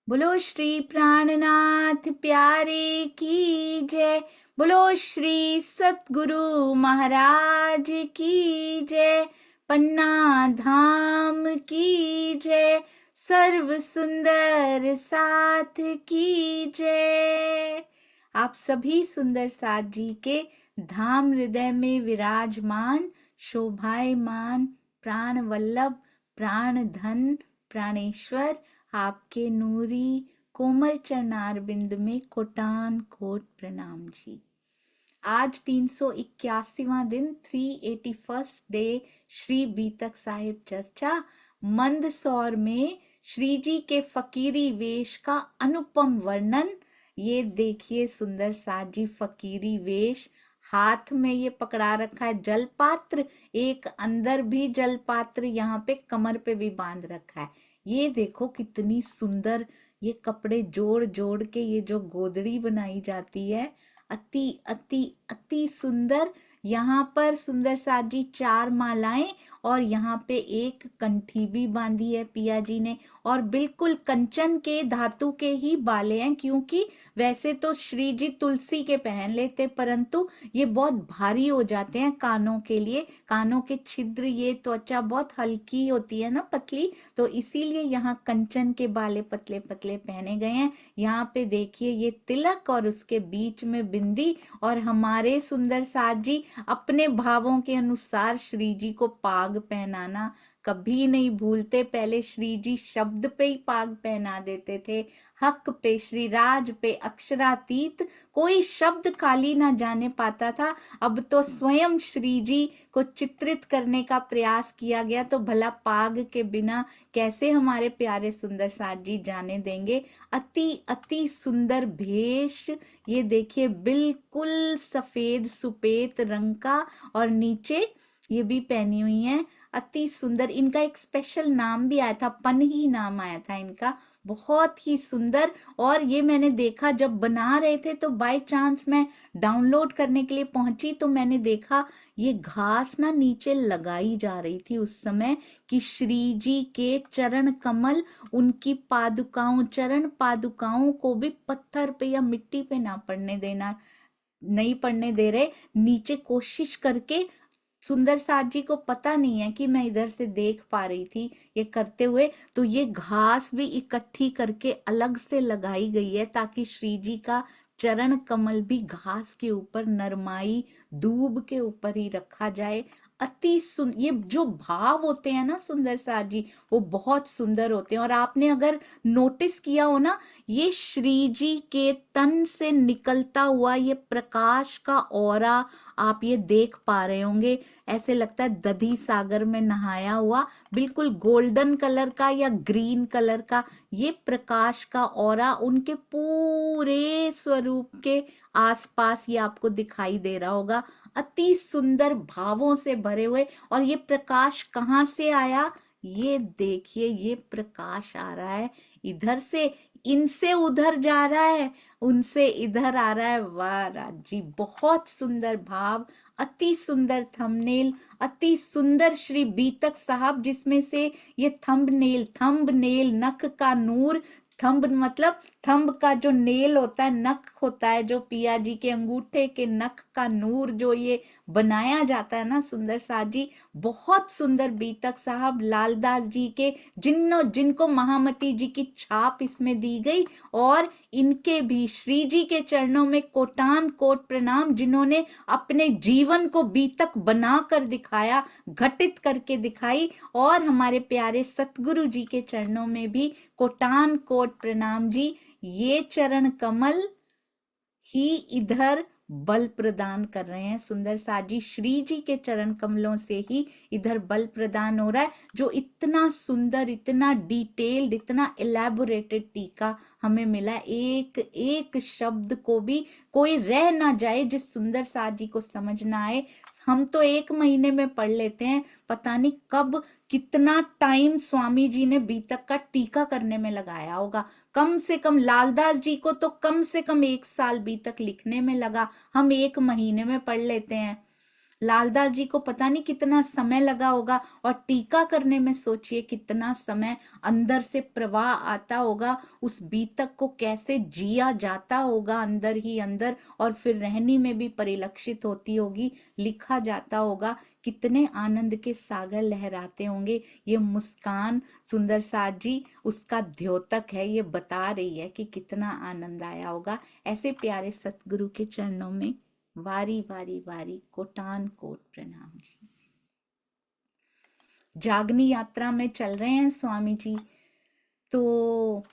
बोलो श्री प्राणनाथ प्यारे की जय। बोलो श्री सतगुरु महाराज की जय। पन्ना धाम की जय। सर्व सुंदर साथ की जय। आप सभी सुंदर साथ जी के धाम हृदय में विराजमान शोभायमान प्राण वल्लभ प्राण धन प्राणेश्वर आपके नूरी कोमल चरणार बिंद में कोटान कोट प्रणाम जी। आज 381वां दिन 381st डे श्री बीतक साहिब चर्चा मंदसौर में श्री जी के फकीरी वेश का अनुपम वर्णन। ये देखिए सुंदर साथ जी फकीरी वेश, हाथ में ये पकड़ा रखा है जल पात्र, एक अंदर भी जल पात्र, यहाँ पे कमर पे भी बांध रखा है। ये देखो कितनी सुंदर ये कपड़े जोड़ जोड़ के ये जो गोदड़ी बनाई जाती है, अति अति अति सुंदर। यहाँ पर सुंदर साथ जी 4 मालाएं और यहाँ पे एक कंठी भी बांधी है पिया जी ने, और बिल्कुल कंचन के धातु के ही बाले हैं, क्योंकि वैसे तो श्री जी तुलसी के पहन लेते परंतु ये बहुत भारी हो जाते हैं कानों के लिए। कानों के छिद्र, ये त्वचा बहुत हल्की होती है ना, पतली, तो इसीलिए यहाँ कंचन के बाले पतले पतले पहने गए हैं। यहाँ पे देखिए ये तिलक और उसके बीच में बिंदी, और हमारे सुंदर साथ जी अपने भावों के अनुसार श्री जी को पाग पहनाना कभी नहीं भूलते। पहले श्री जी शब्द पे ही पाग पहना देते थे, हक पे, श्री राज पे, अक्षरातीत कोई शब्द खाली ना जाने पाता था। अब तो स्वयं श्री जी को चित्रित करने का प्रयास किया गया, तो भला पाग के बिना कैसे हमारे प्यारे सुंदर साथ जी जाने देंगे। अति अति सुंदर भेष, ये देखिए बिल्कुल सफेद सुपेत रंग का, और नीचे ये भी पहनी हुई है, अति सुंदर। इनका एक स्पेशल नाम भी आया था, पन ही नाम आया था इनका, बहुत ही सुंदर। और ये मैंने देखा जब बना रहे थे, तो बाय चांस मैं डाउनलोड करने के लिए पहुंची, तो मैंने देखा ये घास ना नीचे लगाई जा रही थी उस समय, कि श्री जी के चरण कमल, उनकी पादुकाओं, चरण पादुकाओं को भी पत्थर पे या मिट्टी पे ना पड़ने देना, नहीं पड़ने दे रहे। नीचे कोशिश करके, सुंदर साथ जी को पता नहीं है कि मैं इधर से देख पा रही थी ये करते हुए, तो ये घास भी इकट्ठी करके अलग से लगाई गई है, ताकि श्री जी का चरण कमल भी घास के ऊपर, नरमाई दूब के ऊपर ही रखा जाए। अति सुंदर ये जो भाव होते हैं ना सुंदर साथ जी, वो बहुत सुंदर होते हैं। और आपने अगर नोटिस किया हो ना, ये श्री जी के तन से निकलता हुआ ये प्रकाश का ऑरा आप ये देख पा रहे होंगे, ऐसे लगता है दधी सागर में नहाया हुआ, बिल्कुल गोल्डन कलर का या ग्रीन कलर का ये प्रकाश का ऑरा उनके पूरे स्वरूप के आसपास ये आपको दिखाई दे रहा होगा, अति सुंदर भावों से भरे हुए। और ये प्रकाश कहाँ से आया, ये देखिए ये प्रकाश आ रहा है इधर से, इनसे उधर जा रहा है, उनसे इधर आ रहा है। वाह राज जी, बहुत सुंदर भाव, अति सुंदर थंबनेल, अति सुंदर श्री बीतक साहब, जिसमें से ये थंबनेल नख का नूर, थंब मतलब थंब का जो नेल होता है, नख होता है, जो पिया जी के अंगूठे के नख का नूर जो ये बनाया जाता है ना सुंदर साथ जी, बहुत सुंदर बीतक साहब लालदास जी के, जिनको महामती जी की छाप इसमें दी गई, और इनके भी श्री जी के चरणों में कोटान कोट प्रणाम, जिन्होंने अपने जीवन को बीतक बनाकर दिखाया, घटित करके दिखाई। और हमारे प्यारे सतगुरु जी के चरणों में भी कोटान कोट प्रणाम जी। ये चरण कमल ही इधर बल प्रदान कर रहे हैं सुंदर साथ जी, श्री जी के चरण कमलों से ही इधर बल प्रदान हो रहा है, जो इतना सुंदर, इतना डिटेल्ड, इतना एलैबोरेटेड टीका हमें मिला। एक एक शब्द को भी कोई रह ना जाए जिस सुंदर साथ जी को समझ ना आए। हम तो 1 महीने में पढ़ लेते हैं, पता नहीं कब कितना टाइम स्वामी जी ने बीतक का टीका करने में लगाया होगा। कम से कम लालदास जी को तो कम से कम 1 साल बीतक लिखने में लगा, हम 1 महीने में पढ़ लेते हैं। लालदास जी को पता नहीं कितना समय लगा होगा, और टीका करने में सोचिए कितना समय अंदर से प्रवाह आता होगा, उस बीतक को कैसे जिया जाता होगा अंदर ही अंदर, और फिर रहनी में भी परिलक्षित होती होगी, लिखा जाता होगा, कितने आनंद के सागर लहराते होंगे। ये मुस्कान सुंदर साथ जी उसका द्योतक है, ये बता रही है कि कितना आनंद आया होगा। ऐसे प्यारे सतगुरु के चरणों में वारी वारी वारी कोटान कोट प्रणाम जी। जागनी यात्रा में चल रहे हैं स्वामी जी, तो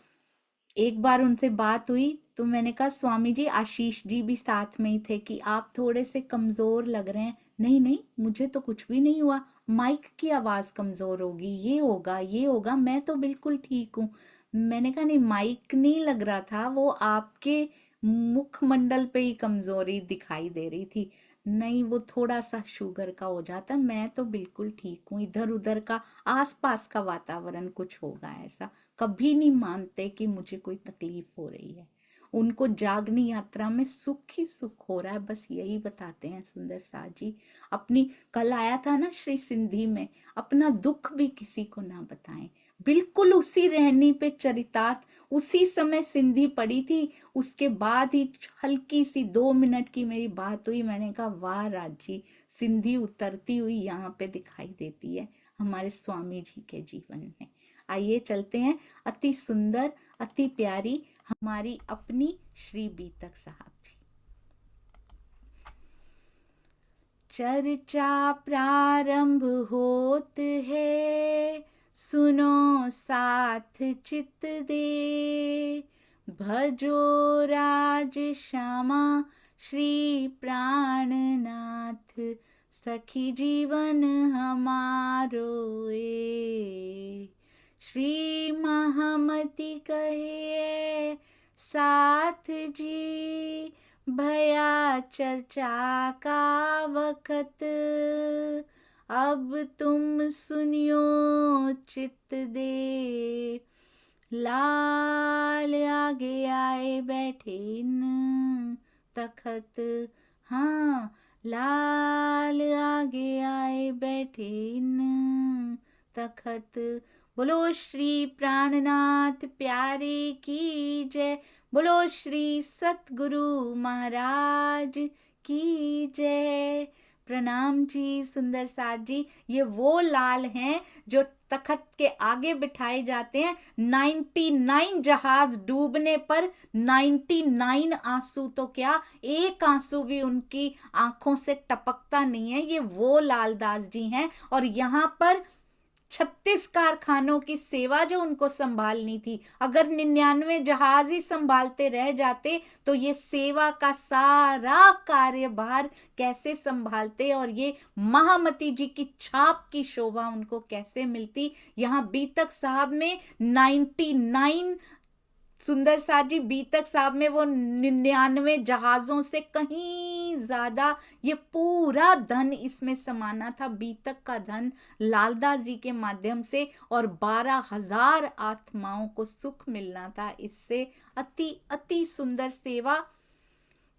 एक बार उनसे बात हुई तो मैंने कहा स्वामी जी, आशीष जी भी साथ में ही थे, कि आप थोड़े से कमजोर लग रहे हैं। नहीं नहीं, मुझे तो कुछ भी नहीं हुआ, माइक की आवाज कमजोर होगी, ये होगा ये होगा, मैं तो बिल्कुल ठीक हूँ। मैंने कहा नहीं, माइक नहीं लग रहा था, वो आपके मुखमंडल पे ही कमजोरी दिखाई दे रही थी। नहीं, वो थोड़ा सा शुगर का हो जाता, मैं तो बिल्कुल ठीक हूँ। इधर उधर का आसपास का वातावरण कुछ होगा ऐसा, कभी नहीं मानते कि मुझे कोई तकलीफ हो रही है। उनको जागनी यात्रा में सुख ही सुख हो रहा है, बस यही बताते हैं सुंदर साथ जी। अपनी, कल आया था ना श्री सिंधी में, अपना दुख भी किसी को ना बताएं, बिल्कुल उसी रहनी पे चरितार्थ। उसी समय सिंधी पड़ी थी, उसके बाद ही हल्की सी 2 मिनट की मेरी बात हुई। मैंने कहा वाह राज जी, सिंधी उतरती हुई यहाँ पे दिखाई देती है हमारे स्वामी जी के जीवन में। आइए चलते हैं, अति सुंदर अति प्यारी हमारी अपनी श्री बीतक साहब जी। चर्चा प्रारंभ होत है, सुनो साथ चित दे, भजो राज श्यामा श्री प्राणनाथ, सखी जीवन हमारो ए। श्री महामति कहे साथ जी, भया चर्चा का वक्त, अब तुम सुनियो चित दे। लाल आगे आए बैठे न तखत, हाँ लाल आगे आए बैठे न तखत। बोलो श्री प्राणनाथ प्यारे की जय, बोलो श्री सतगुरु महाराज की जय। प्रणाम जी सुंदर साथ जी। ये वो लाल हैं जो तखत के आगे बिठाए जाते हैं। 99 जहाज डूबने पर 99 आंसू तो क्या, एक आंसू भी उनकी आंखों से टपकता नहीं है। ये वो लालदास जी हैं, और यहाँ पर 36 कारखानों की सेवा जो उनको संभालनी थी, अगर 99 जहाज ही संभालते रह जाते तो ये सेवा का सारा कार्यभार कैसे संभालते, और ये महामती जी की छाप की शोभा उनको कैसे मिलती। यहाँ बीतक साहब में 99 सुंदर साथ जी, बीतक साहब में वो 99 जहाजों से कहीं ज्यादा ये पूरा धन इसमें समाना था, बीतक का धन लालदास जी के माध्यम से, और 12,000 आत्माओं को सुख मिलना था इससे। अति अति सुंदर सेवा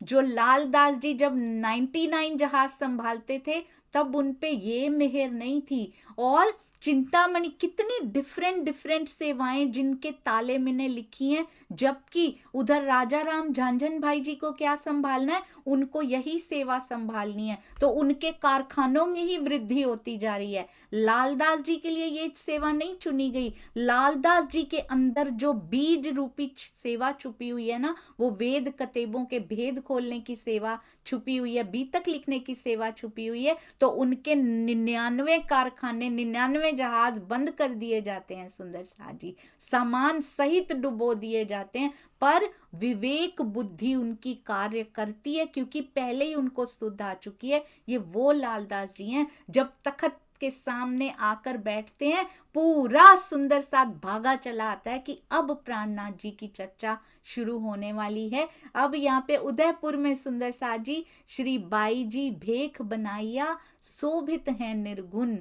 जो लालदास जी जब 99 जहाज संभालते थे तब उन पे ये मेहर नहीं थी। और चिंतामणि, कितनी डिफरेंट डिफरेंट सेवाएं जिनके ताले मैंने लिखी हैं, जबकि उधर राजा राम झांझन भाई जी को क्या संभालना है, उनको यही सेवा संभालनी है, तो उनके कारखानों में ही वृद्धि होती जा रही है। लालदास जी के लिए ये सेवा नहीं चुनी गई। लालदास जी के अंदर जो बीज रूपी सेवा छुपी हुई है ना, वो वेद कतेबों के भेद खोलने की सेवा छुपी हुई है, बीतक लिखने की सेवा छुपी हुई है, तो उनके 99 कारखाने 99 जहाज बंद कर दिए जाते हैं सुंदर साथ जी, सामान सहित डुबो दिए जाते हैं, पर विवेक बुद्धि उनकी कार्य करती है, क्योंकि पहले ही उनको सुध आ चुकी है। ये वो लालदास जी हैं, जब तखत के सामने आकर बैठते हैं, पूरा सुंदर साथ भागा चला आता है कि अब प्राणनाथ जी की चर्चा शुरू होने वाली है। अब यहाँ पे उदयपुर में सुंदर साथ जी, श्री बाई जी भेख बनाइया शोभित है निर्गुण,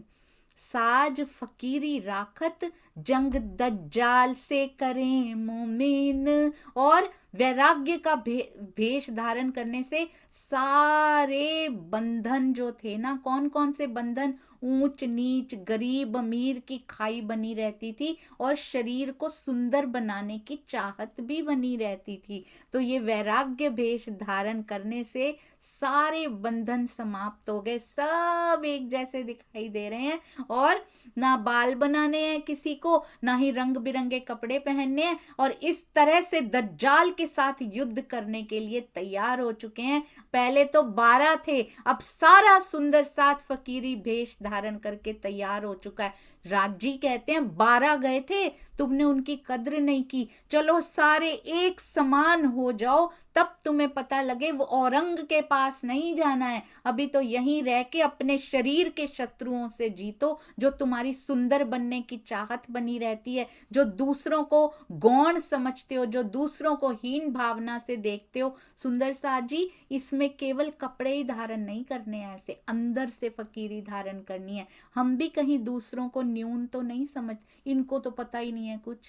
साज फकीरी राखत, जंग दज्जाल से करें मोमिन। और वैराग्य का भेष धारण करने से सारे बंधन जो थे ना, कौन कौन से बंधन, ऊंच नीच गरीब अमीर की खाई बनी रहती थी, और शरीर को सुंदर बनाने की चाहत भी बनी रहती थी। तो ये वैराग्य भेष धारण करने से सारे बंधन समाप्त हो गए, सब एक जैसे दिखाई दे रहे हैं, और ना बाल बनाने हैं किसी को, ना ही रंग बिरंगे कपड़े पहनने हैं, और इस तरह से दज्जाल के साथ युद्ध करने के लिए तैयार हो चुके हैं। पहले तो 12 थे, अब सारा सुंदर साथ फकीरी भेष धारण करके तैयार हो चुका है। राजी कहते हैं 12 गए थे, तुमने उनकी कद्र नहीं की, चलो सारे एक समान हो जाओ, तब तुम्हें पता लगे। वो औरंग के पास नहीं जाना है, अभी तो यहीं रह के अपने शरीर के शत्रुओं से जीतो, जो तुम्हारी सुंदर बनने की चाहत बनी रहती है, जो दूसरों को गौण समझते हो, जो दूसरों को हीन भावना से देखते हो। सुंदर साथ जी, इसमें केवल कपड़े ही धारण नहीं करने हैं, ऐसे अंदर से फकीरी धारण करनी है। हम भी कहीं दूसरों को न्यून तो नहीं समझ, इनको तो पता ही नहीं है कुछ,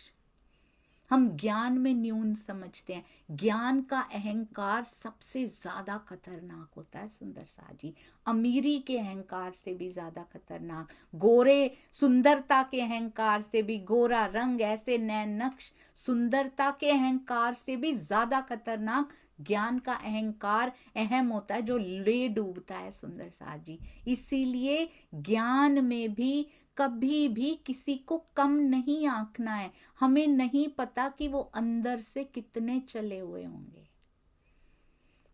हम ज्ञान में न्यून समझते हैं। ज्ञान का अहंकार सबसे ज्यादा खतरनाक होता है सुंदर साथ जी, अमीरी के अहंकार से भी ज्यादा खतरनाक, गोरे सुंदरता के अहंकार से भी, गोरा रंग, ऐसे नैन नक्श, सुंदरता के अहंकार से भी ज्यादा खतरनाक ज्ञान का अहंकार अहम होता है, जो ले डूबता है सुंदर साथ जी। इसीलिए ज्ञान में भी कभी भी किसी को कम नहीं आंकना है। हमें नहीं पता कि वो अंदर से कितने चले हुए होंगे,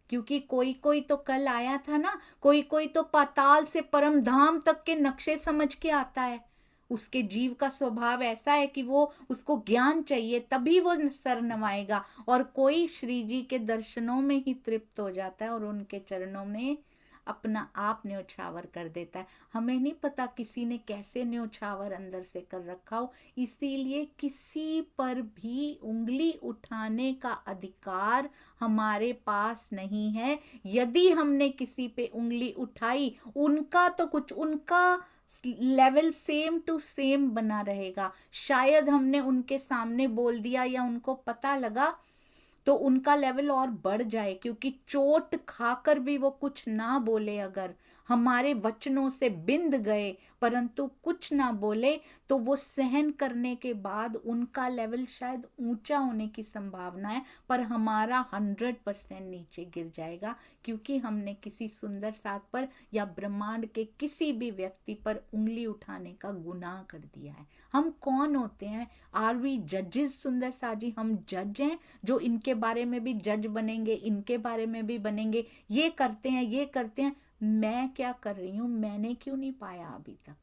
क्योंकि कोई कोई तो कल आया था ना, कोई कोई तो पाताल से परम धाम तक के नक्शे समझ के आता है। उसके जीव का स्वभाव ऐसा है कि वो, उसको ज्ञान चाहिए तभी वो सर नवाएगा, और कोई श्री जी के दर्शनों में ही तृप्त हो जाता है और उनके चरणों में अपना आप न्योछावर कर देता है। हमें नहीं पता किसी ने कैसे न्योछावर अंदर से कर रखा हो। इसीलिए किसी पर भी उंगली उठाने का अधिकार हमारे पास नहीं है। यदि हमने किसी पे उंगली उठाई, उनका तो कुछ, उनका लेवल सेम टू सेम बना रहेगा। शायद हमने उनके सामने बोल दिया या उनको पता लगा तो उनका लेवल और बढ़ जाए, क्योंकि चोट खाकर भी वो कुछ ना बोले, अगर हमारे वचनों से बिंद गए परंतु कुछ ना बोले, तो वो सहन करने के बाद उनका लेवल शायद ऊंचा होने की संभावना है, पर हमारा 100% नीचे गिर जाएगा, क्योंकि हमने किसी सुंदर साथ पर या ब्रह्मांड के किसी भी व्यक्ति पर उंगली उठाने का गुनाह कर दिया है। हम कौन होते हैं? आर वी जजेस सुंदर साथ जी? हम जज हैं जो इनके बारे में भी जज बनेंगे, इनके बारे में भी बनेंगे, ये करते हैं, ये करते हैं। मैं क्या कर रही हूं? मैंने क्यों नहीं पाया अभी तक?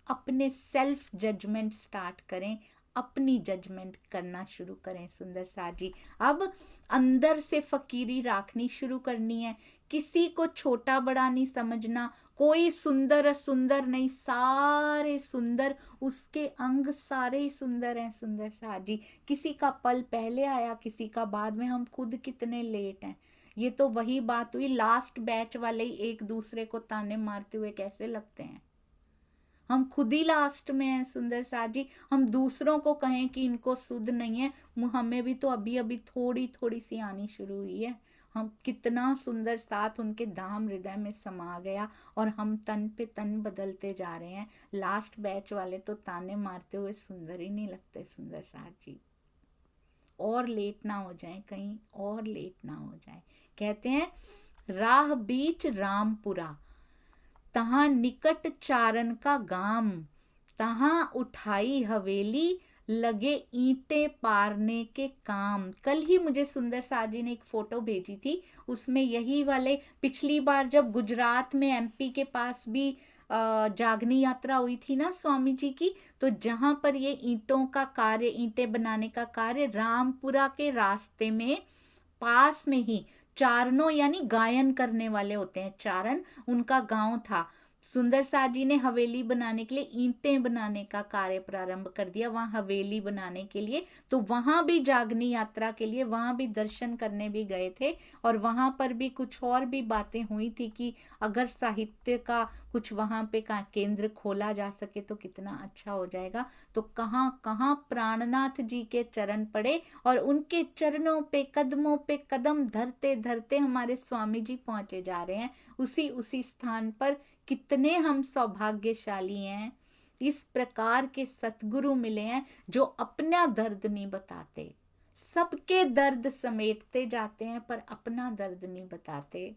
अपने सेल्फ जजमेंट स्टार्ट करें, अपनी जजमेंट करना शुरू करें सुंदर साथ जी। अब अंदर से फकीरी राखनी शुरू करनी है, किसी को छोटा बड़ा नहीं समझना, कोई सुंदर सुंदर नहीं, सारे सुंदर, उसके अंग सारे ही सुंदर हैं सुंदर साथ जी। किसी का पल पहले आया, किसी का बाद में, हम खुद कितने लेट हैं। ये तो वही बात हुई, लास्ट बैच वाले ही एक दूसरे को ताने मारते हुए कैसे लगते हैं। हम खुद ही लास्ट में हैं सुंदर साथ जी। हम दूसरों को कहें कि इनको सुध नहीं है, हमें भी तो अभी अभी थोड़ी थोड़ी सी आनी शुरू हुई है। हम कितना सुंदर साथ उनके धाम हृदय में समा गया, और हम तन पे तन बदलते जा रहे हैं। लास्ट बैच वाले तो ताने मारते हुए सुंदर ही नहीं लगते सुंदर साथ जी। और लेट ना हो जाए, कहीं और लेट ना हो जाए। कहते हैं राह बीच रामपुरा, तहां निकट चारण का गाम, तहां उठाई हवेली, लगे ईंटें पारने के काम। कल ही मुझे सुंदर साथ जी ने एक फोटो भेजी थी, उसमें यही वाले, पिछली बार जब गुजरात में एमपी के पास भी जागनी यात्रा हुई थी ना स्वामी जी की, तो जहां पर ये ईंटों का कार्य, ईंटें बनाने का कार्य, रामपुरा के रास्ते में पास में ही चारणों यानी गायन करने वाले होते हैं, चारण, उनका गांव था। सुंदर साथ जी ने हवेली बनाने के लिए ईंटें बनाने का कार्य प्रारंभ कर दिया, वहां हवेली बनाने के लिए। तो वहां भी जागनी यात्रा के लिए वहां भी दर्शन करने भी गए थे, और वहां पर भी कुछ और भी बातें हुई थी कि अगर साहित्य का कुछ वहां पे का केंद्र खोला जा सके तो कितना अच्छा हो जाएगा। तो कहाँ कहाँ प्राणनाथ जी के चरण पड़े, और उनके चरणों पे कदमों पे कदम धरते धरते हमारे स्वामी जी पहुंचे जा रहे हैं उसी उसी स्थान पर। कितने हम सौभाग्यशाली हैं, इस प्रकार के सतगुरु मिले हैं जो अपना दर्द नहीं बताते, सबके दर्द समेटते जाते हैं पर अपना दर्द नहीं बताते।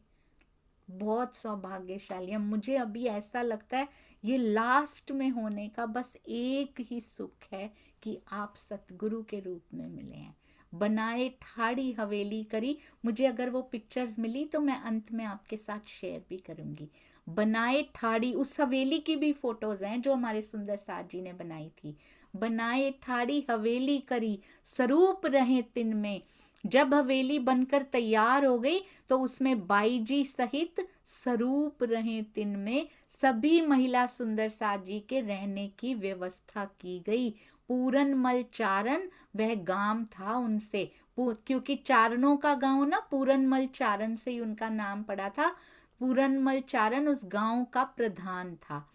बहुत सौभाग्यशाली है। मुझे अभी ऐसा लगता है ये लास्ट में होने का बस एक ही सुख है कि आप सतगुरु के रूप में मिले हैं। बनाए ठाड़ी हवेली करी, मुझे अगर वो पिक्चर्स मिली तो मैं अंत में आपके साथ शेयर भी करूंगी। बनाए ठाड़ी, उस हवेली की भी फोटोज हैं जो हमारे सुंदर साथ जी ने बनाई थी। बनाए ठाड़ी हवेली करी, स्वरूप रहे तिन में। जब हवेली बनकर तैयार हो गई तो उसमें बाई जी सहित स्वरूप रहे तिन में सभी महिला सुंदर साथ जी के रहने की व्यवस्था की गई। पूरनमल चारण वह गांव था उनसे, क्योंकि चारणों का गांव ना, पूरनमल चारण से ही उनका नाम पड़ा था। पूरनमल चारण उस गांव का प्रधान था।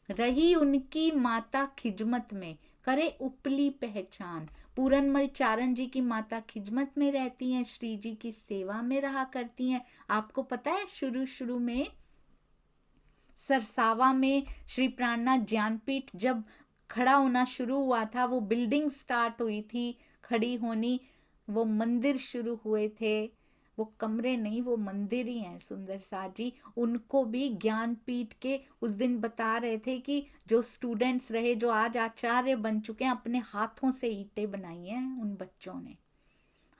रही उनकी माता खिजमत में, करे उपली पहचान। पूरनमल चारण जी की माता खिजमत में रहती हैं, श्री जी की सेवा में रहा करती हैं। आपको पता है शुरू शुरू में सरसावा में श्री प्राणनाथ ज्ञानपीठ जब खड़ा होना शुरू हुआ था, वो बिल्डिंग स्टार्ट हुई थी खड़ी होनी, वो मंदिर शुरू हुए थे, वो कमरे नहीं वो मंदिर ही हैं सुंदर साथ जी। उनको भी ज्ञानपीठ के उस दिन बता रहे थे कि जो स्टूडेंट्स रहे, जो आज आचार्य बन चुके हैं, अपने हाथों से ईंटें बनाई हैं उन बच्चों ने।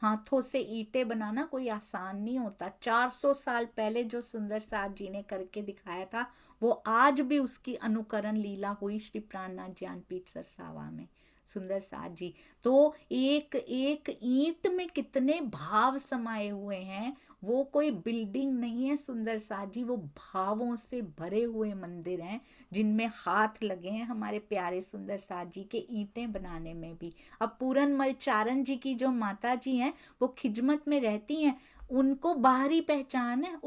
हाथों से ईंटें बनाना कोई आसान नहीं होता। 400 साल पहले जो सुंदर साथ जी ने करके दिखाया था, वो आज भी उसकी अनुकरण लीला हुई श्री प्राणनाथ ज्ञानपीठ सरसावा में। सुंदर साथ जी तो एक एक ईंट में कितने भाव समाये हुए हैं। वो कोई बिल्डिंग नहीं है सुंदर साथ जी, वो भावों से भरे हुए मंदिर हैं जिनमें हाथ लगे हैं हमारे प्यारे सुंदर साथ जी के ईंटें बनाने में भी। अब पूरनमल चारण जी की जो माता जी हैं वो खिजमत में रहती हैं, उनको बाहरी पहचान है।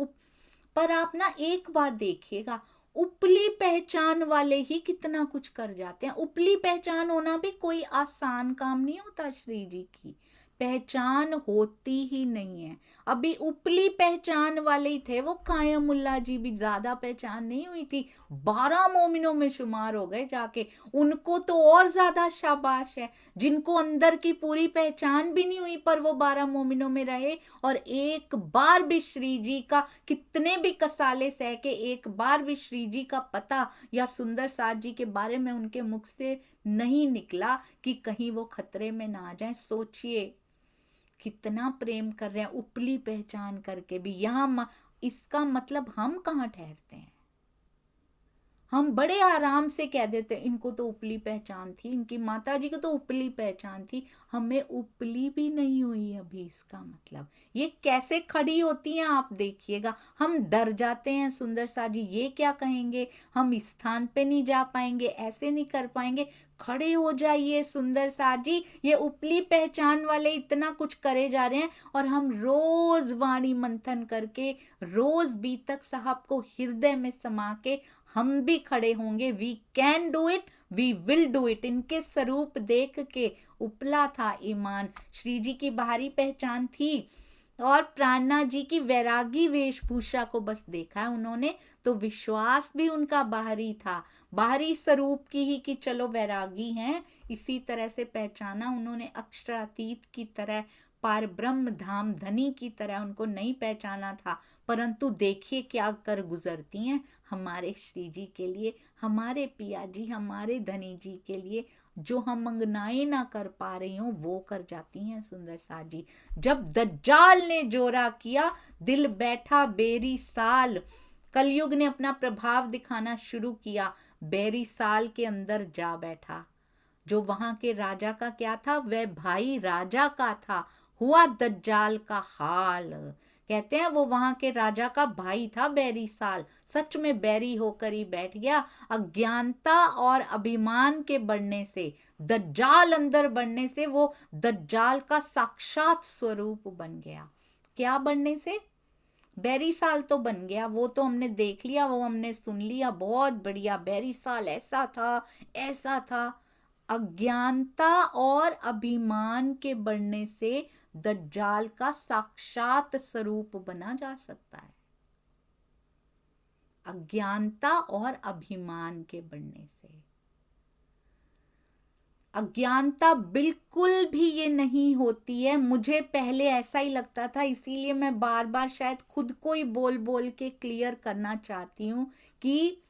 पर आप ना एक बात देखिएगा, उपली पहचान वाले ही कितना कुछ कर जाते हैं। उपली पहचान होना भी कोई आसान काम नहीं होता। श्री जी की पहचान होती ही नहीं है। अभी उपली पहचान वाले ही थे वो, कायमुल्ला जी भी ज्यादा पहचान नहीं हुई थी, 12 मोमिनों में शुमार हो गए जाके। उनको तो और ज्यादा शाबाश है जिनको अंदर की पूरी पहचान भी नहीं हुई पर वो 12 मोमिनों में रहे, और एक बार भी श्री जी का, कितने भी कसाले सह के, एक बार भी श्री जी का पता या सुंदर साथ जी के बारे में उनके मुख से नहीं निकला कि कहीं वो खतरे में ना आ जाए। सोचिए कितना प्रेम कर रहे हैं उपली पहचान करके भी। यहां इसका मतलब हम कहाँ ठहरते हैं? हम बड़े आराम से कह देते इनको तो उपली पहचान थी, इनकी माता जी को तो उपली पहचान थी। हमें उपली भी नहीं हुई अभी। इसका मतलब ये कैसे खड़ी होती हैं आप देखिएगा। हम डर जाते हैं सुंदर साथ जी, ये क्या कहेंगे, हम इस स्थान पे नहीं जा पाएंगे, ऐसे नहीं कर पाएंगे। खड़े हो जाइए सुंदर साथ जी, ये उपली पहचान वाले इतना कुछ करे जा रहे हैं और हम रोज वाणी मंथन करके, रोज बीतक साहब को हृदय में समा के हम भी खड़े होंगे। We can do it, we will do it. इनके स्वरूप देख के उपला था ईमान। श्री जी की बाहरी पहचान थी और प्राणनाथ जी की वैरागी वेशभूषा को बस देखा है उन्होंने, तो विश्वास भी उनका बाहरी था, बाहरी स्वरूप की ही कि चलो वैरागी हैं। इसी तरह से पहचाना उन्होंने, अक्षरातीत की तरह, पार ब्रह्म धाम धनी की तरह उनको नहीं पहचाना था। परंतु देखिए क्या कर गुजरती हैं हमारे श्री जी के लिए, हमारे पिया जी, हमारे धनी जी के लिए। जो हम मंगनाएं ना कर पा रही हूं वो कर जाती हैं सुंदर साथ जी। जब दज्जाल ने जोरा किया, दिल बैठा बेरी साल। कलयुग ने अपना प्रभाव दिखाना शुरू किया, बेरी साल के अंदर जा बैठा। जो वहां के राजा का क्या था, वह भाई राजा का था। हुआ दज्जाल का हाल कहते हैं वो वहां के राजा का भाई था बैरी साल, सच में बैरी होकर ही बैठ गया। अज्ञानता और अभिमान के बढ़ने से, दज्जाल अंदर बढ़ने से वो दज्जाल का साक्षात स्वरूप बन गया। क्या बनने से? बैरी साल तो बन गया, वो तो हमने देख लिया, वो हमने सुन लिया, बहुत बढ़िया, बैरी साल ऐसा था ऐसा था। अज्ञानता और अभिमान के बढ़ने से दज्जाल का साक्षात स्वरूप बना जा सकता है। अज्ञानता और अभिमान के बढ़ने से। अज्ञानता बिल्कुल भी ये नहीं होती है। मुझे पहले ऐसा ही लगता था, इसीलिए मैं बार बार शायद खुद को ही बोल बोल के क्लियर करना चाहती हूँ कि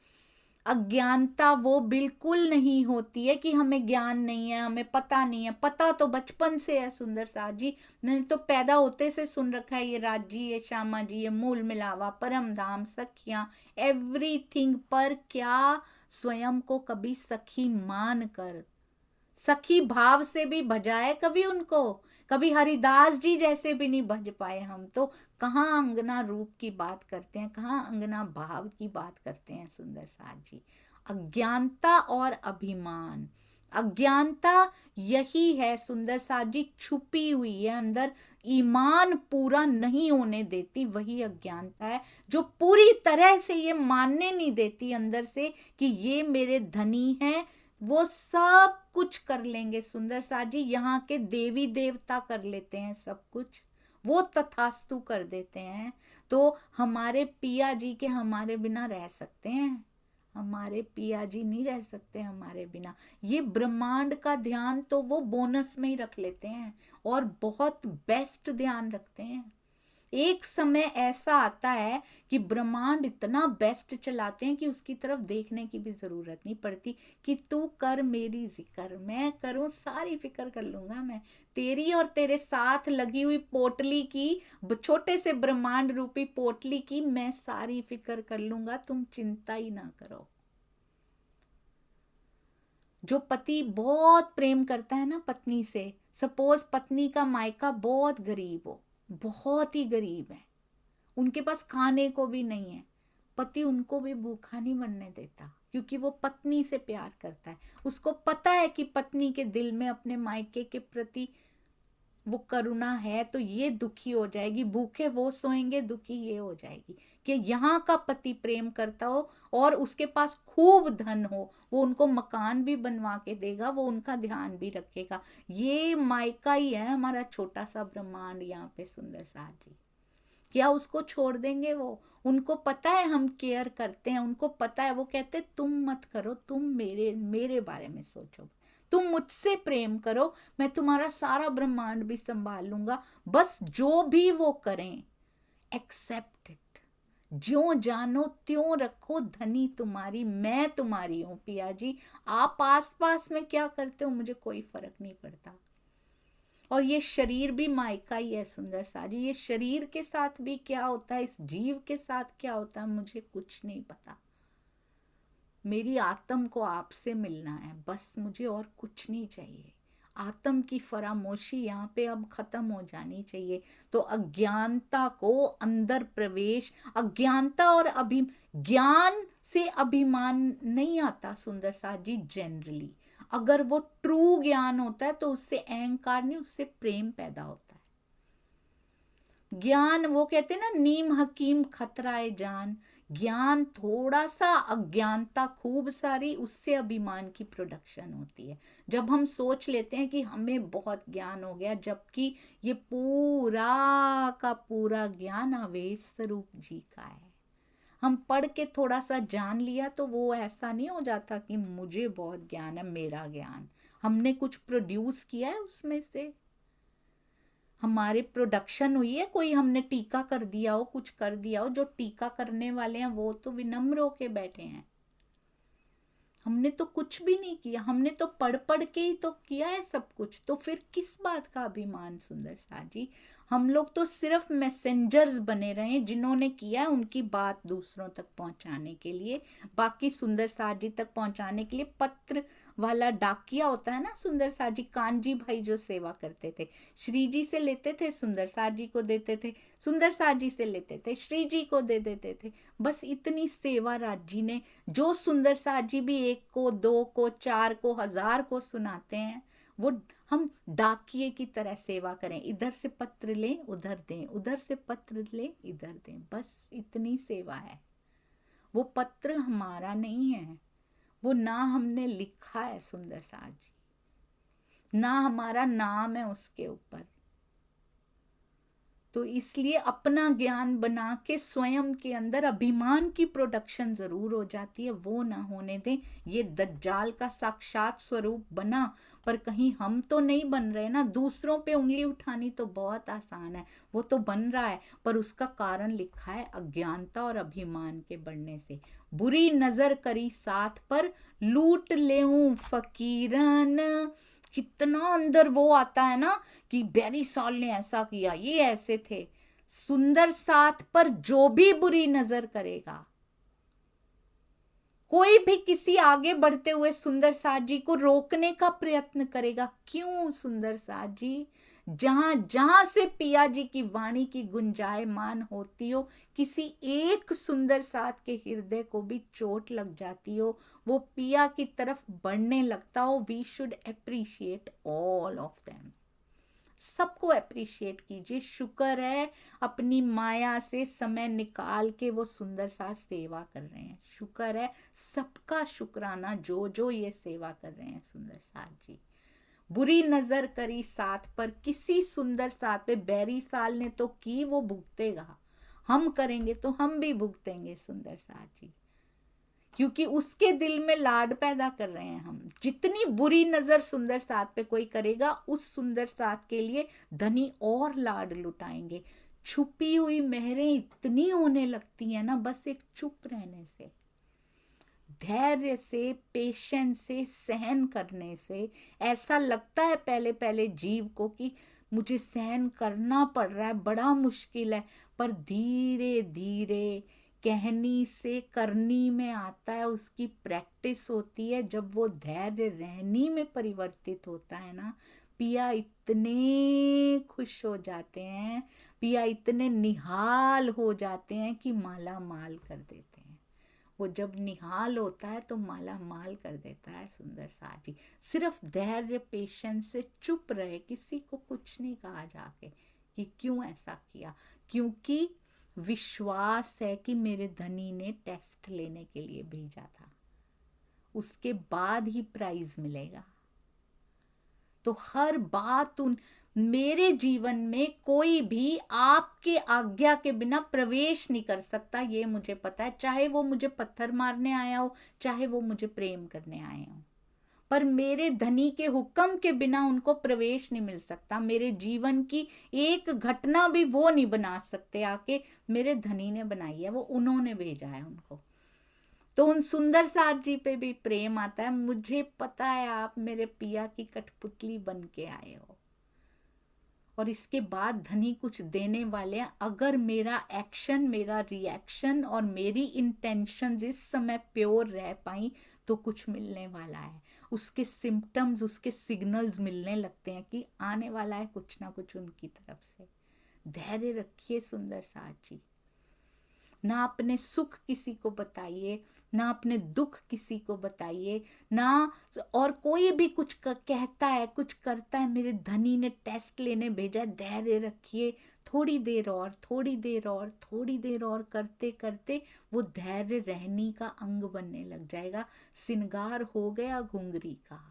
अज्ञानता वो बिल्कुल नहीं होती है कि हमें ज्ञान नहीं है, हमें पता नहीं है। पता तो बचपन से है सुंदर साथ जी, मैंने तो पैदा होते से सुन रखा है, ये राज जी, ये श्यामा जी, ये मूल मिलावा, परम धाम, सखियां, एवरीथिंग। पर क्या स्वयं को कभी सखी मान कर, सखी भाव से भी भजाए कभी उनको? कभी हरिदास जी जैसे भी नहीं भज पाए हम तो। कहाँ अंगना रूप की बात करते हैं, कहाँ अंगना भाव की बात करते हैं सुंदर साथ जी। अज्ञानता और अभिमान, अज्ञानता यही है सुंदर साथ जी, छुपी हुई है अंदर, ईमान पूरा नहीं होने देती, वही अज्ञानता है जो पूरी तरह से ये मानने नहीं देती अंदर से कि ये मेरे धनी हैं, वो सब कुछ कर लेंगे सुंदर साथ जी। यहाँ के देवी देवता कर लेते हैं सब कुछ, वो तथास्तु कर देते हैं। तो हमारे पिया जी के हमारे बिना रह सकते हैं? हमारे पिया जी नहीं रह सकते हमारे बिना। ये ब्रह्मांड का ध्यान तो वो बोनस में ही रख लेते हैं और बहुत बेस्ट ध्यान रखते हैं। एक समय ऐसा आता है कि ब्रह्मांड इतना बेस्ट चलाते हैं कि उसकी तरफ देखने की भी जरूरत नहीं पड़ती कि तू कर मेरी जिक्र, मैं करूं, सारी फिक्र कर लूंगा मैं तेरी और तेरे साथ लगी हुई पोटली की, छोटे से ब्रह्मांड रूपी पोटली की मैं सारी फिक्र कर लूंगा, तुम चिंता ही ना करो। जो पति बहुत प्रेम करता है ना पत्नी से, सपोज पत्नी का मायका बहुत गरीब हो, बहुत ही गरीब है, उनके पास खाने को भी नहीं है, पति उनको भी भूखा नहीं मरने देता क्योंकि वो पत्नी से प्यार करता है। उसको पता है कि पत्नी के दिल में अपने मायके के प्रति वो करुणा है, तो ये दुखी हो जाएगी, भूखे वो सोएंगे, दुखी ये हो जाएगी। कि यहाँ का पति प्रेम करता हो और उसके पास खूब धन हो, वो उनको मकान भी बनवा के देगा, वो उनका ध्यान भी रखेगा। ये मायका ही है हमारा छोटा सा ब्रह्मांड यहाँ पे सुंदर साथ जी। क्या उसको छोड़ देंगे वो? उनको पता है हम केयर करते हैं, उनको पता है, वो कहते तुम मत करो, तुम मेरे बारे में सोचो, तुम मुझसे प्रेम करो, मैं तुम्हारा सारा ब्रह्मांड भी संभाल लूंगा, बस जो भी वो करें एक्सेप्ट इट, ज्यों जानो त्यों रखो, धनी तुम्हारी मैं तुम्हारी हूं पिया जी, आप आस पास में क्या करते हो मुझे कोई फर्क नहीं पड़ता। और ये शरीर भी मायका ही है सुंदर साजी, ये शरीर के साथ भी क्या होता है, इस जीव के साथ क्या होता है मुझे कुछ नहीं पता। मेरी आत्म को आपसे मिलना है बस, मुझे और कुछ नहीं चाहिए। आत्म की फरामोशी यहाँ पे अब खत्म हो जानी चाहिए। तो अज्ञानता को अंदर प्रवेश, अज्ञानता और ज्ञान से अभिमान नहीं आता सुंदर साथ जी। जनरली अगर वो ट्रू ज्ञान होता है तो उससे अहंकार नहीं, उससे प्रेम पैदा होता है। ज्ञान वो कहते हैं ना, नीम हकीम खतराए जान, ज्ञान थोड़ा सा, अज्ञानता खूब सारी, उससे अभिमान की प्रोडक्शन होती है। जब हम सोच लेते हैं कि हमें बहुत ज्ञान हो गया, जबकि ये पूरा का पूरा ज्ञान अवेश स्वरूप जी का है। हम पढ़ के थोड़ा सा जान लिया तो वो ऐसा नहीं हो जाता कि मुझे बहुत ज्ञान है, मेरा ज्ञान। हमने कुछ प्रोड्यूस किया है उसमें से, हमारे प्रोडक्शन हुई है, कोई हमने टीका कर दिया हो, कुछ कर दिया हो। जो टीका करने वाले हैं वो तो विनम्र होके बैठे हैं, हमने तो कुछ भी नहीं किया, हमने तो पढ़ पढ़ के ही तो किया है सब कुछ। तो फिर किस बात का अभिमान सुंदर साथ जी? हम लोग तो सिर्फ मैसेंजर्स बने रहे, जिन्होंने किया है उनकी बात दूसरों तक पहुंचाने के लिए, बाकी सुंदर साथ जी तक पहुंचाने के लिए पत्र वाला डाकिया होता है ना, सुंदर साथ जी, कानजी भाई जो सेवा करते थे, श्री जी से लेते थे, सुंदर साथ जी को देते थे, सुंदर साथ जी से लेते थे, श्री जी को दे देते थे। बस इतनी सेवा राज जी ने, जो सुंदर साथ जी भी 1 को, 2 को, 4 को, 1000 को सुनाते हैं, वो हम डाकिए की तरह सेवा करें। इधर से पत्र लें उधर दें, उधर से पत्र लें इधर दें, बस इतनी सेवा है। वो पत्र हमारा नहीं है, वो ना हमने लिखा है सुंदर साथ जी, ना हमारा नाम है उसके ऊपर। तो इसलिए अपना ज्ञान बना के स्वयं के अंदर अभिमान की प्रोडक्शन जरूर हो जाती है, वो ना होने दें। ये दज्जाल का साक्षात स्वरूप बना, पर कहीं हम तो नहीं बन रहे ना। दूसरों पे उंगली उठानी तो बहुत आसान है, वो तो बन रहा है, पर उसका कारण लिखा है अज्ञानता और अभिमान के बढ़ने से। बुरी नजर करी साथ पर, लूट लेऊं फकीरन। कितना अंदर वो आता है ना कि बैरी साल ने ऐसा किया, ये ऐसे थे। सुंदर साथ पर जो भी बुरी नजर करेगा, कोई भी किसी आगे बढ़ते हुए सुंदर साथ जी को रोकने का प्रयत्न करेगा। क्यों सुंदर साथ जी? जहां जहां से पिया जी की वाणी की गुंजायमान होती हो, किसी एक सुंदर साथ के हृदय को भी चोट लग जाती हो, वो पिया की तरफ बढ़ने लगता हो। We should appreciate all of them. सबको अप्रिशिएट कीजिए। शुक्र है अपनी माया से समय निकाल के वो सुंदर सा सेवा कर रहे हैं। शुक्र है, सबका शुक्राना जो जो ये सेवा कर रहे हैं सुंदर साथ जी। बुरी नजर करी साथ पर, किसी सुंदर साथ पे बैरी साल ने तो की, वो भुगतेगा। हम करेंगे तो हम भी भुगतेंगे सुंदर साथ जी, क्योंकि उसके दिल में लाड पैदा कर रहे हैं हम। जितनी बुरी नजर सुंदर साथ पे कोई करेगा, उस सुंदर साथ के लिए धनी और लाड लुटाएंगे। छुपी हुई मेहरें इतनी होने लगती है ना, बस एक चुप रहने से, धैर्य से, पेशेंस से, सहन करने से। ऐसा लगता है पहले पहले जीव को कि मुझे सहन करना पड़ रहा है, बड़ा मुश्किल है, पर धीरे धीरे कहनी से करनी में आता है, उसकी प्रैक्टिस होती है। जब वो धैर्य रहनी में परिवर्तित होता है ना, पिया इतने खुश हो जाते हैं, पिया इतने निहाल हो जाते हैं कि माला माल कर देते हैं। वो जब निहाल होता है तो माला माल कर देता है सुंदर साथ जी। सिर्फ धैर्य पेशेंस से चुप रहे, किसी को कुछ नहीं कहा जाके कि क्यों ऐसा किया, क्योंकि विश्वास है कि मेरे धनी ने टेस्ट लेने के लिए भेजा था, उसके बाद ही प्राइज मिलेगा। तो हर बात मेरे जीवन में कोई भी आपके आज्ञा के बिना प्रवेश नहीं कर सकता, ये मुझे पता है। चाहे वो मुझे पत्थर मारने आया हो, चाहे वो मुझे प्रेम करने आए हो, पर मेरे धनी के हुक्म के बिना उनको प्रवेश नहीं मिल सकता। मेरे जीवन की एक घटना भी वो नहीं बना सकते आके, मेरे धनी ने बनाई है, वो उन्होंने भेजा है उनको। तो उन सुंदर साथ जी पे भी प्रेम आता है। मुझे पता है आप मेरे पिया की कठपुतली बन के आए हो, और इसके बाद धनी कुछ देने वाले हैं। अगर मेरा एक्शन, मेरा रिएक्शन और मेरी इंटेंशंस इस समय प्योर रह पाई तो कुछ मिलने वाला है। उसके सिम्टम्स, उसके सिग्नल्स मिलने लगते हैं कि आने वाला है कुछ ना कुछ उनकी तरफ से। धैर्य रखिए सुंदर साथ जी। ना अपने सुख किसी को बताइए, ना अपने दुख किसी को बताइए, ना और कोई भी कुछ कहता है, कुछ करता है, मेरे धनी ने टेस्ट लेने भेजा है, धैर्य रखिए। थोड़ी देर और, थोड़ी देर और, थोड़ी देर और करते करते वो धैर्य रहनी का अंग बनने लग जाएगा। सिंगार हो गया घुंघरी का,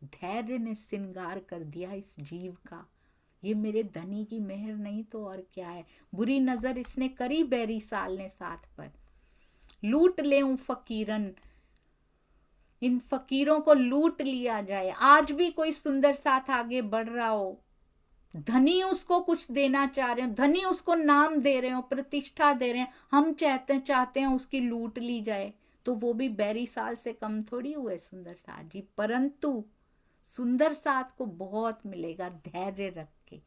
धैर्य ने सिंगार कर दिया इस जीव का। ये मेरे धनी की मेहर नहीं तो और क्या है। बुरी नजर इसने करी बैरी साल ने साथ पर, लूट ले फकीरन, इन फकीरों को लूट लिया जाए। आज भी कोई सुंदर साथ आगे बढ़ रहा हो, धनी उसको कुछ देना चाह रहे हो, धनी उसको नाम दे रहे हो, प्रतिष्ठा दे रहे हैं, हम चाहते हैं उसकी लूट ली जाए, तो वो भी बैरी साल से कम थोड़ी हुए सुंदर साथ जी। परंतु सुंदर साथ को बहुत मिलेगा धैर्य रख के।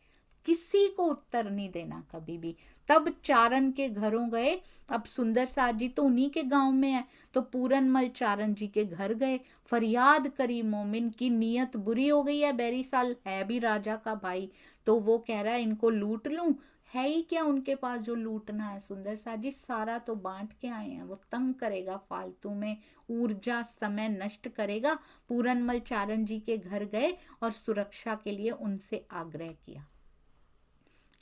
किसी को उत्तर नहीं देना कभी भी। तब चारण के घरों गए। अब सुंदर साथ जी तो उन्हीं के गांव में है, तो पूरनमल चारण जी के घर गए, फरियाद करी मोमिन की नीयत बुरी हो गई है, बैरीसाल है भी राजा का भाई, तो वो कह रहा है इनको लूट लूं। है ही क्या उनके पास जो लूटना है सुंदर साथ जी, सारा तो बांट के आए हैं। वो तंग करेगा फालतू में, ऊर्जा समय नष्ट करेगा। पूरनमल चारण जी के घर गए और सुरक्षा के लिए उनसे आग्रह किया।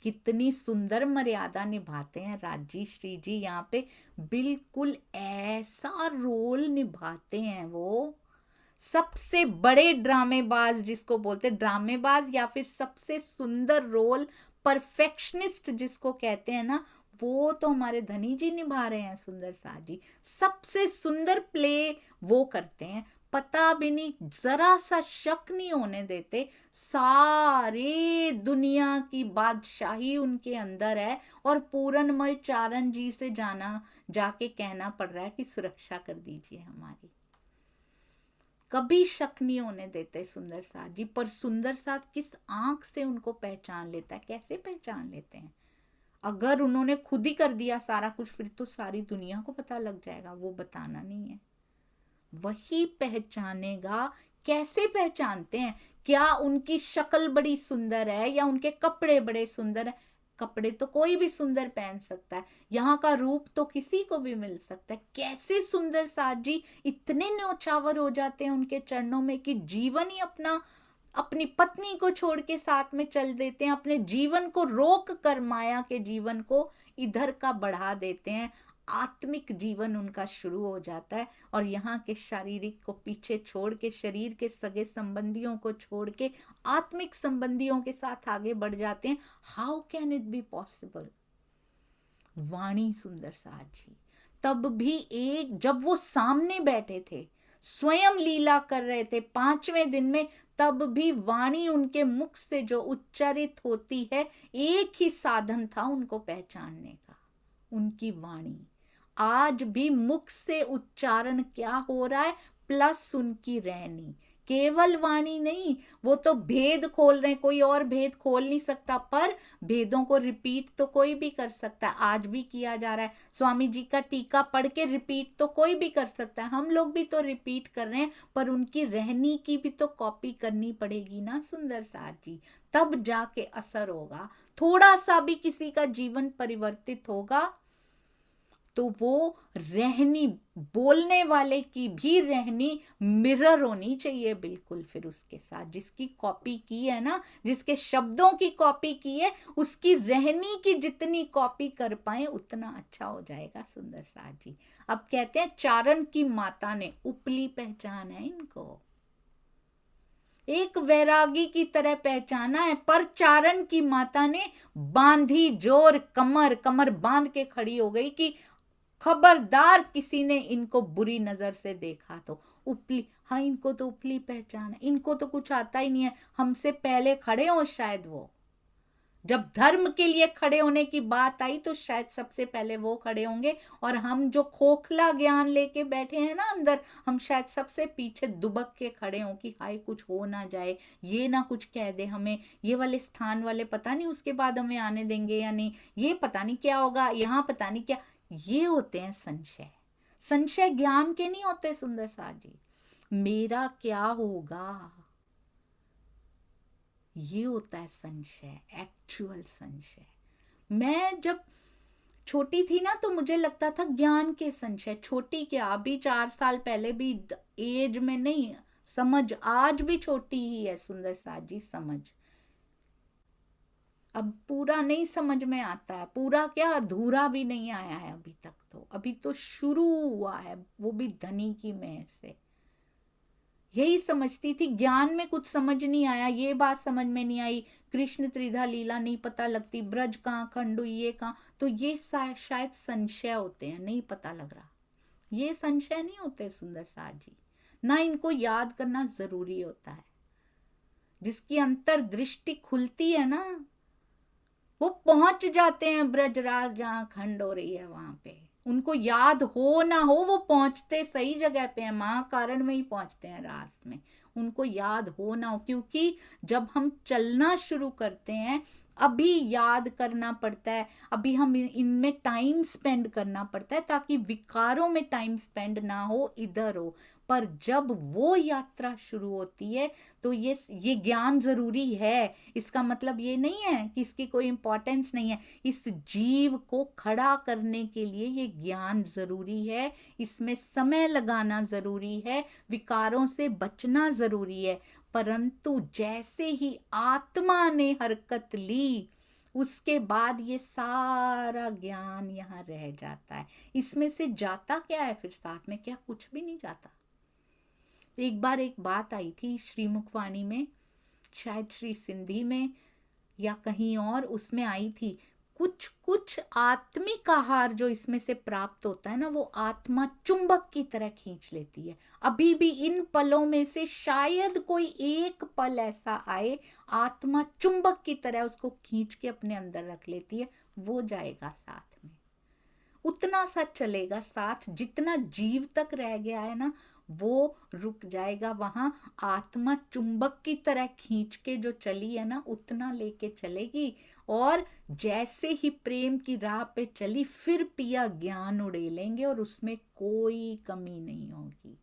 कितनी सुंदर मर्यादा निभाते हैं राजी श्री जी यहाँ पे, बिल्कुल ऐसा रोल निभाते हैं वो। सबसे बड़े ड्रामेबाज जिसको बोलते, ड्रामेबाज या फिर सबसे सुंदर रोल, परफेक्शनिस्ट जिसको कहते हैं ना, वो तो हमारे धनी जी निभा रहे हैं सुंदर साथ जी। सबसे सुंदर प्ले वो करते हैं, पता भी नहीं, जरा सा शक नहीं होने देते, सारे दुनिया की बादशाही उनके अंदर है। और पूरनमल चारण जी से जाके कहना पड़ रहा है कि सुरक्षा कर दीजिए हमारी। कभी शक नहीं होने देते सुंदर साथ जी। पर सुंदर साथ किस आंख से उनको पहचान लेता है, कैसे पहचान लेते हैं? अगर उन्होंने खुद ही कर दिया सारा कुछ, फिर तो सारी दुनिया को पता लग जाएगा, वो बताना नहीं है, वही पहचानेगा। कैसे पहचानते हैं? क्या उनकी शक्ल बड़ी सुंदर है या उनके कपड़े बड़े सुंदर है? कपड़े तो कोई भी सुंदर पहन सकता है, यहाँ का रूप तो किसी को भी मिल सकता है। कैसे सुंदर साथ जी इतने न्योछावर हो जाते हैं उनके चरणों में कि जीवन ही अपनी पत्नी को छोड़ के साथ में चल देते हैं, अपने जीवन को रोक कर माया के जीवन को इधर का बढ़ा देते हैं। आत्मिक जीवन उनका शुरू हो जाता है और यहाँ के शारीरिक को पीछे छोड़ के, शरीर के सगे संबंधियों को छोड़ के आत्मिक संबंधियों के साथ आगे बढ़ जाते हैं। How can it be possible? वाणी सुंदर साथ जी तब भी एक, जब वो सामने बैठे थे, स्वयं लीला कर रहे थे 5वें दिन में, तब भी वाणी उनके मुख से जो उच्चारित होती है, एक ही साधन था उनको पहचानने का, उनकी वाणी। आज भी मुख से उच्चारण क्या हो रहा है, प्लस उनकी रहनी, केवल वाणी नहीं, वो तो भेद खोल रहे हैं, कोई और भेद खोल नहीं सकता, पर भेदों को रिपीट तो कोई भी कर सकता है। आज भी किया जा रहा है, स्वामी जी का टीका पढ़ के रिपीट तो कोई भी कर सकता है, हम लोग भी तो रिपीट कर रहे हैं, पर उनकी रहनी की भी तो कॉपी करनी पड़ेगी ना सुंदर साथ जी, तब जाके असर होगा। थोड़ा सा भी किसी का जीवन परिवर्तित होगा तो वो रहनी, बोलने वाले की भी रहनी मिरर होनी चाहिए बिल्कुल। फिर उसके साथ जिसकी कॉपी की है ना, जिसके शब्दों की कॉपी की है, उसकी रहनी की जितनी कॉपी कर पाए उतना अच्छा हो जाएगा सुंदर साथ जी। अब कहते हैं चारण की माता ने, उपली पहचान है इनको, एक वैरागी की तरह पहचाना है, पर चारण की माता ने बांधी जोर कमर, कमर बांध के खड़ी हो गई कि खबरदार किसी ने इनको बुरी नजर से देखा तो। उपली, हाँ इनको तो उपली पहचान है, इनको तो कुछ आता ही नहीं है, हमसे पहले खड़े हो शायद वो। जब धर्म के लिए खड़े होने की बात आई तो शायद सबसे पहले वो खड़े होंगे, और हम जो खोखला ज्ञान लेके बैठे हैं ना अंदर, हम शायद सबसे पीछे दुबक के खड़े हों कि हाय कुछ हो ना जाए, ये ना कुछ कह दे हमें, ये वाले स्थान वाले पता नहीं उसके बाद हमें आने देंगे या नहीं, ये पता नहीं क्या होगा, यहाँ पता नहीं क्या। ये होते हैं संशय। संशय ज्ञान के नहीं होते सुंदर साथ जी। मेरा क्या होगा, ये होता है संशय, एक्चुअल संशय। मैं जब छोटी थी ना तो मुझे लगता था ज्ञान के संशय, छोटी क्या, अभी 4 साल पहले भी एज में नहीं, समझ आज भी छोटी ही है सुंदर साथ जी, समझ अब पूरा नहीं समझ में आता है, पूरा क्या अधूरा भी नहीं आया है अभी तक, तो अभी तो शुरू हुआ है, वो भी धनी की मेहर से। यही समझती थी, ज्ञान में कुछ समझ नहीं आया, ये बात समझ में नहीं आई, कृष्ण त्रिधा लीला नहीं पता लगती, ब्रज कहाँ, खंडू ये कहाँ, तो ये शायद संशय होते हैं, नहीं पता लग रहा। ये संशय नहीं होते सुंदर साथ जी, ना इनको याद करना जरूरी होता है। जिसकी अंतर दृष्टि खुलती है ना, वो पहुंच जाते हैं ब्रजराज, जहाँ खंड हो रही है वहां पे, उनको याद हो ना हो वो पहुंचते सही जगह पे हैं, महाकारण में ही पहुंचते हैं रास में, उनको याद हो ना हो। क्योंकि जब हम चलना शुरू करते हैं, अभी याद करना पड़ता है, अभी हम इनमें टाइम स्पेंड करना पड़ता है ताकि विकारों में टाइम स्पेंड ना हो, इधर हो। पर जब वो यात्रा शुरू होती है तो ये ज्ञान जरूरी है। इसका मतलब ये नहीं है कि इसकी कोई इंपॉर्टेंस नहीं है। इस जीव को खड़ा करने के लिए ये ज्ञान जरूरी है, इसमें समय लगाना जरूरी है, विकारों से बचना जरूरी है। परंतु जैसे ही आत्मा ने हरकत ली, उसके बाद ये सारा ज्ञान यहाँ रह जाता है। इसमें से जाता क्या है फिर साथ में? क्या कुछ भी नहीं जाता। एक बार एक बात आई थी श्रीमुखवाणी में, शायद श्री सिंधी में या कहीं और, उसमें आई थी, कुछ कुछ आत्मिक आहार जो इसमें से प्राप्त होता है ना, वो आत्मा चुंबक की तरह खींच लेती है। अभी भी इन पलों में से शायद कोई एक पल ऐसा आए, आत्मा चुंबक की तरह उसको खींच के अपने अंदर रख लेती है। वो जाएगा साथ में, उतना सा चलेगा साथ, जितना जीव तक रह गया है ना वो रुक जाएगा वहां। आत्मा चुंबक की तरह खींच के जो चली है ना, उतना लेके चलेगी। और जैसे ही प्रेम की राह पे चली, फिर पिया ज्ञान उड़ेलेंगे और उसमें कोई कमी नहीं होगी।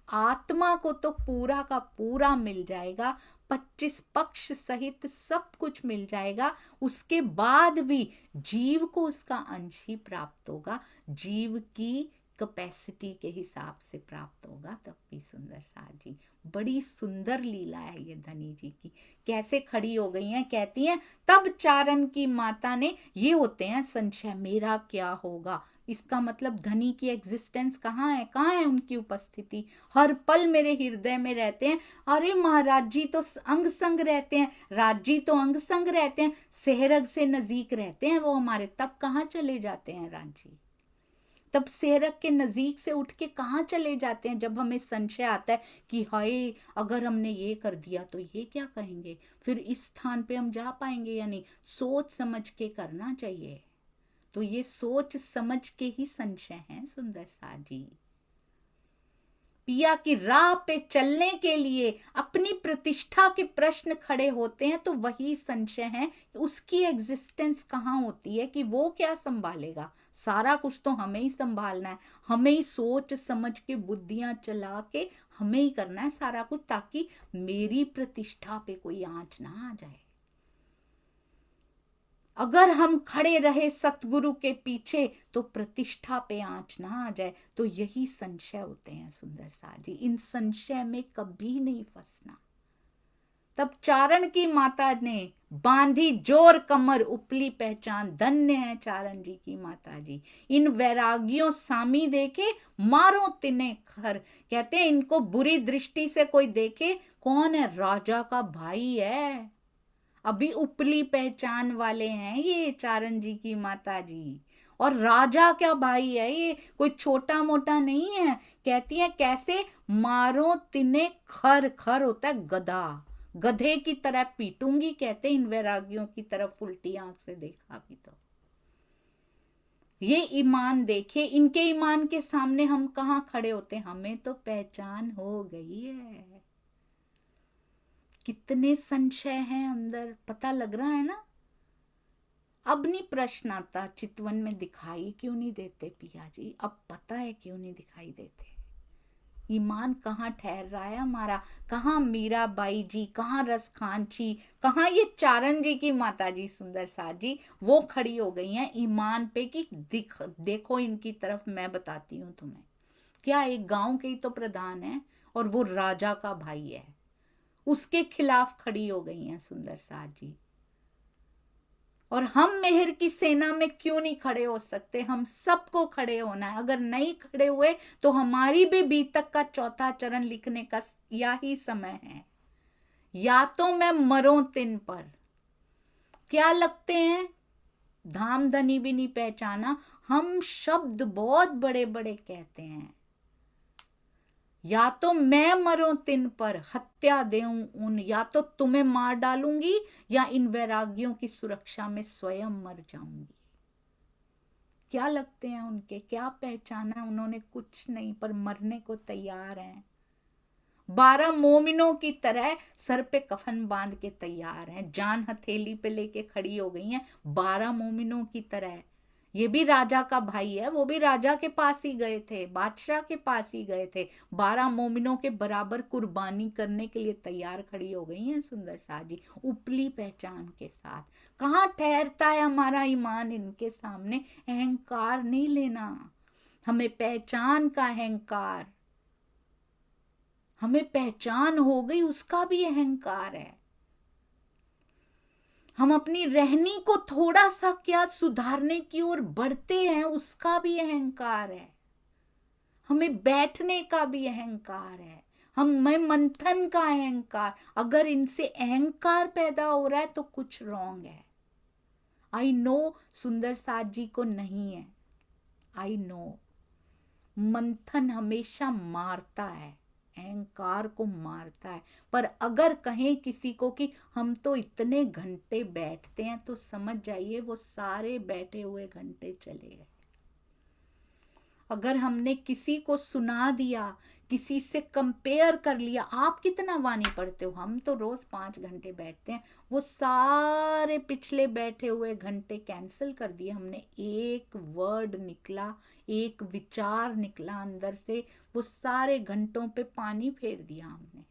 आत्मा को तो पूरा का पूरा मिल जाएगा, 25 पक्ष सहित सब कुछ मिल जाएगा। उसके बाद भी जीव को उसका अंश ही प्राप्त होगा, जीव की कैपेसिटी के हिसाब से प्राप्त होगा। तब भी सुंदर सार जी, बड़ी सुंदर लीला है ये धनी जी की। कैसे खड़ी हो गई हैं, कहती हैं तब चारण की माता ने, ये होते हैं संशय, मेरा क्या होगा। इसका मतलब धनी की एग्जिस्टेंस कहाँ है, कहाँ है उनकी उपस्थिति? हर पल मेरे हृदय में रहते हैं। अरे महाराज जी तो अंग संग रहते हैं, राज जी तो अंग संग रहते हैं, सेहरग से नजीक रहते हैं वो हमारे, तब कहाँ चले जाते हैं राज जी? तब सेहरग के नजीक से उठ के कहाँ चले जाते हैं? जब हमें संशय आता है कि हाय अगर हमने ये कर दिया तो ये क्या कहेंगे, फिर इस स्थान पे हम जा पाएंगे या नहीं। सोच समझ के करना चाहिए। तो ये सोच समझ के ही संशय है सुंदर सार जी। पिया की राह पे चलने के लिए अपनी प्रतिष्ठा के प्रश्न खड़े होते हैं, तो वही संशय है। उसकी एग्जिस्टेंस कहाँ होती है कि वो क्या संभालेगा? सारा कुछ तो हमें ही संभालना है, हमें ही सोच समझ के बुद्धियां चला के हमें ही करना है सारा कुछ, ताकि मेरी प्रतिष्ठा पे कोई आंच ना आ जाए। अगर हम खड़े रहे सतगुरु के पीछे तो प्रतिष्ठा पे आंच ना आ जाए। तो यही संशय होते हैं सुंदर सार जी, इन संशय में कभी नहीं फंसना। तब चारण की माता ने बांधी जोर कमर, उपली पहचान, धन्य है चारण जी की माता जी। इन वैरागियों सामी देखे, मारो तिने खर। कहते हैं इनको बुरी दृष्टि से कोई देखे, कौन है? राजा का भाई है, अभी उपली पहचान वाले हैं ये चारण जी की माता जी। और राजा क्या भाई है, ये कोई छोटा मोटा नहीं है। कहती है कैसे? मारो तिने खर, खर होता है गधा, गधे की तरह पीटूंगी। कहते इन वैरागियों की तरफ उल्टी आंख से देखा भी तो। ये ईमान देखिए, इनके ईमान के सामने हम कहाँ खड़े होते? हमें तो पहचान हो गई है। कितने संशय हैं अंदर, पता लग रहा है ना? अब नहीं प्रश्न आता चितवन में दिखाई क्यों नहीं देते पिया जी, अब पता है क्यों नहीं दिखाई देते। ईमान कहाँ ठहर रहा है हमारा? कहाँ मीराबाई जी, कहाँ रसखान जी, कहाँ ये चारण जी की माता जी सुंदर सार जी, वो खड़ी हो गई हैं ईमान पे कि देखो इनकी तरफ, मैं बताती हूँ तुम्हें। क्या एक गांव के ही तो प्रधान है और वो राजा का भाई है, उसके खिलाफ खड़ी हो गई हैं सुंदर सार जी। और हम मेहर की सेना में क्यों नहीं खड़े हो सकते? हम सबको खड़े होना है। अगर नहीं खड़े हुए तो हमारी भी बीतक का चौथा चरण लिखने का यही समय है। या तो मैं मरूं तिन पर। क्या लगते हैं? धाम धनी भी नहीं पहचाना। हम शब्द बहुत बड़े बड़े कहते हैं। या तो मैं मरूं तिन पर, हत्या देऊं उन, या तो तुम्हें मार डालूंगी या इन वैरागियों की सुरक्षा में स्वयं मर जाऊंगी। क्या लगते हैं उनके? क्या पहचाना उन्होंने? कुछ नहीं, पर मरने को तैयार हैं। 12 मोमिनों की तरह सर पे कफन बांध के तैयार हैं, जान हथेली पे लेके खड़ी हो गई हैं 12 मोमिनों की तरह। ये भी राजा का भाई है, वो भी राजा के पास ही गए थे, बादशाह के पास ही गए थे, 12 मोमिनों के बराबर कुर्बानी करने के लिए तैयार खड़ी हो गई हैं सुंदर साथ जी, उपली पहचान के साथ। कहाँ ठहरता है हमारा ईमान इनके सामने? अहंकार नहीं लेना, हमें पहचान का अहंकार, हमें पहचान हो गई उसका भी अहंकार है। हम अपनी रहनी को थोड़ा सा क्या सुधारने की ओर बढ़ते हैं, उसका भी अहंकार है। हमें बैठने का भी अहंकार है, हमें मंथन का अहंकार। अगर इनसे अहंकार पैदा हो रहा है तो कुछ रॉन्ग है। आई नो सुंदर साथ जी को नहीं है, आई नो। मंथन हमेशा मारता है, अहंकार को मारता है। पर अगर कहें किसी को कि हम तो इतने घंटे बैठते हैं, तो समझ जाइए वो सारे बैठे हुए घंटे चले गए। अगर हमने किसी को सुना दिया, किसी से कंपेयर कर लिया, आप कितना वाणी पढ़ते हो, हम तो रोज 5 घंटे बैठते हैं, वो सारे पिछले बैठे हुए घंटे कैंसिल कर दिए हमने। एक वर्ड निकला, एक विचार निकला अंदर से, वो सारे घंटों पे पानी फेर दिया हमने।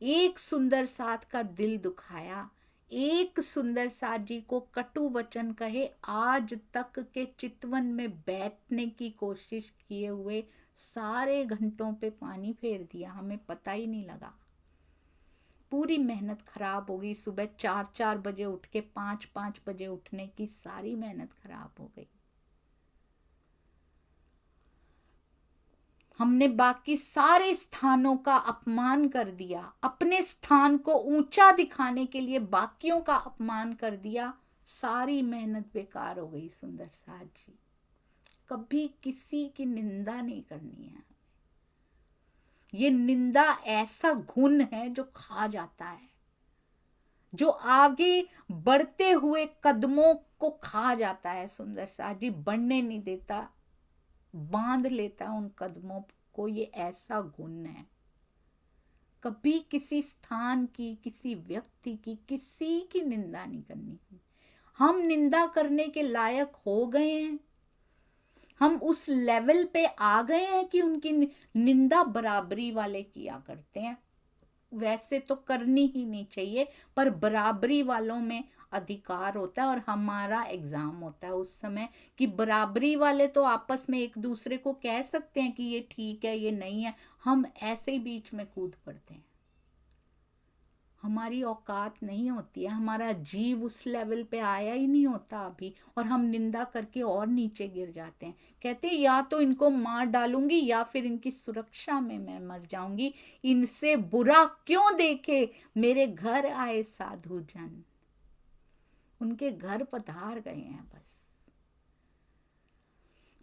एक सुंदर साथ का दिल दुखाया, एक सुंदर साथ जी को कटु वचन कहे, आज तक के चितवन में बैठने की कोशिश किए हुए सारे घंटों पे पानी फेर दिया, हमें पता ही नहीं लगा। पूरी मेहनत खराब हो गई। सुबह 4-4 बजे उठ के 5-5 बजे उठने की सारी मेहनत खराब हो गई। हमने बाकी सारे स्थानों का अपमान कर दिया, अपने स्थान को ऊंचा दिखाने के लिए बाकियों का अपमान कर दिया, सारी मेहनत बेकार हो गई। सुंदर साथ जी, कभी किसी की निंदा नहीं करनी है। ये निंदा ऐसा घुन है जो खा जाता है, जो आगे बढ़ते हुए कदमों को खा जाता है। सुंदर साथ जी बढ़ने नहीं देता, बांध लेता है उन कदमों को। ये ऐसा गुण है। कभी किसी स्थान की, किसी व्यक्ति की, किसी की निंदा नहीं करनी। हम निंदा करने के लायक हो गए हैं, हम उस लेवल पे आ गए हैं कि उनकी निंदा बराबरी वाले किया करते हैं। वैसे तो करनी ही नहीं चाहिए, पर बराबरी वालों में अधिकार होता है और हमारा एग्जाम होता है उस समय कि बराबरी वाले तो आपस में एक दूसरे को कह सकते हैं कि ये ठीक है, ये नहीं है, हम ऐसे ही बीच में कूद पड़ते हैं। हमारी औकात नहीं होती है, हमारा जीव उस लेवल पे आया ही नहीं होता अभी, और हम निंदा करके और नीचे गिर जाते हैं। कहते हैं या तो इनको मार डालूंगी या फिर इनकी सुरक्षा में मैं मर जाऊंगी, इनसे बुरा क्यों देखे मेरे घर आए साधु जन। उनके घर पधार गए हैं, बस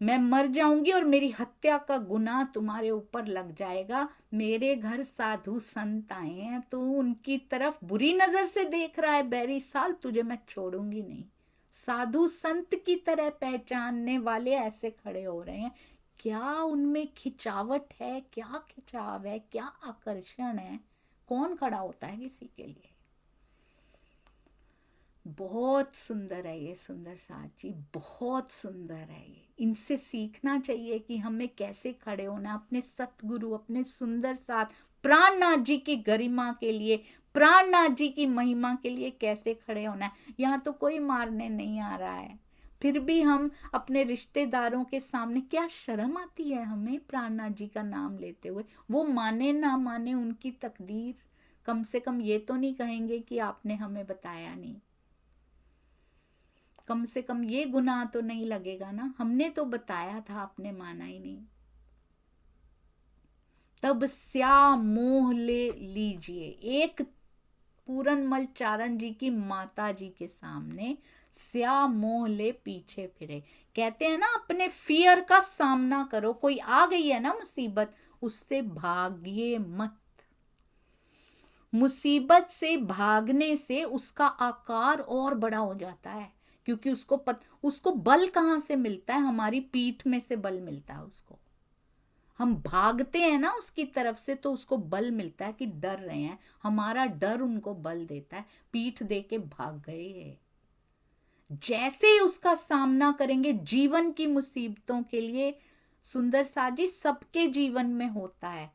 मैं मर जाऊंगी और मेरी हत्या का गुनाह तुम्हारे ऊपर लग जाएगा। मेरे घर साधु संत आए हैं, तो उनकी तरफ बुरी नजर से देख रहा है बैरी साल, तुझे मैं छोड़ूंगी नहीं। साधु संत की तरह पहचानने वाले ऐसे खड़े हो रहे हैं। क्या उनमें खिंचावट है, क्या खिंचाव है, क्या आकर्षण है? कौन खड़ा होता है किसी के लिए? बहुत सुंदर है ये सुंदर साथ जी, बहुत सुंदर है ये। इनसे सीखना चाहिए कि हमें कैसे खड़े होना अपने सतगुरु, अपने सुंदर साथ प्राणनाथ जी की गरिमा के लिए, प्राणनाथ जी की महिमा के लिए कैसे खड़े होना है। यहाँ तो कोई मारने नहीं आ रहा है, फिर भी हम अपने रिश्तेदारों के सामने, क्या शर्म आती है हमें प्राणनाथ जी का नाम लेते हुए। वो माने ना माने उनकी तकदीर, कम से कम ये तो नहीं कहेंगे कि आपने हमें बताया नहीं। कम से कम ये गुनाह तो नहीं लगेगा ना, हमने तो बताया था, आपने माना ही नहीं। तब स्या मोह ले लीजिए। एक पूरनमल चारण जी की माता जी के सामने स्या मोह ले पीछे फिरे। कहते हैं ना, अपने फियर का सामना करो। कोई आ गई है ना मुसीबत, उससे भागिए मत। मुसीबत से भागने से उसका आकार और बड़ा हो जाता है, क्योंकि उसको बल कहाँ से मिलता है? हमारी पीठ में से बल मिलता है उसको। हम भागते हैं ना उसकी तरफ से तो उसको बल मिलता है कि डर रहे हैं, हमारा डर उनको बल देता है, पीठ दे के भाग गए। जैसे ही उसका सामना करेंगे जीवन की मुसीबतों के लिए, सुंदर साथ जी सबके जीवन में होता है,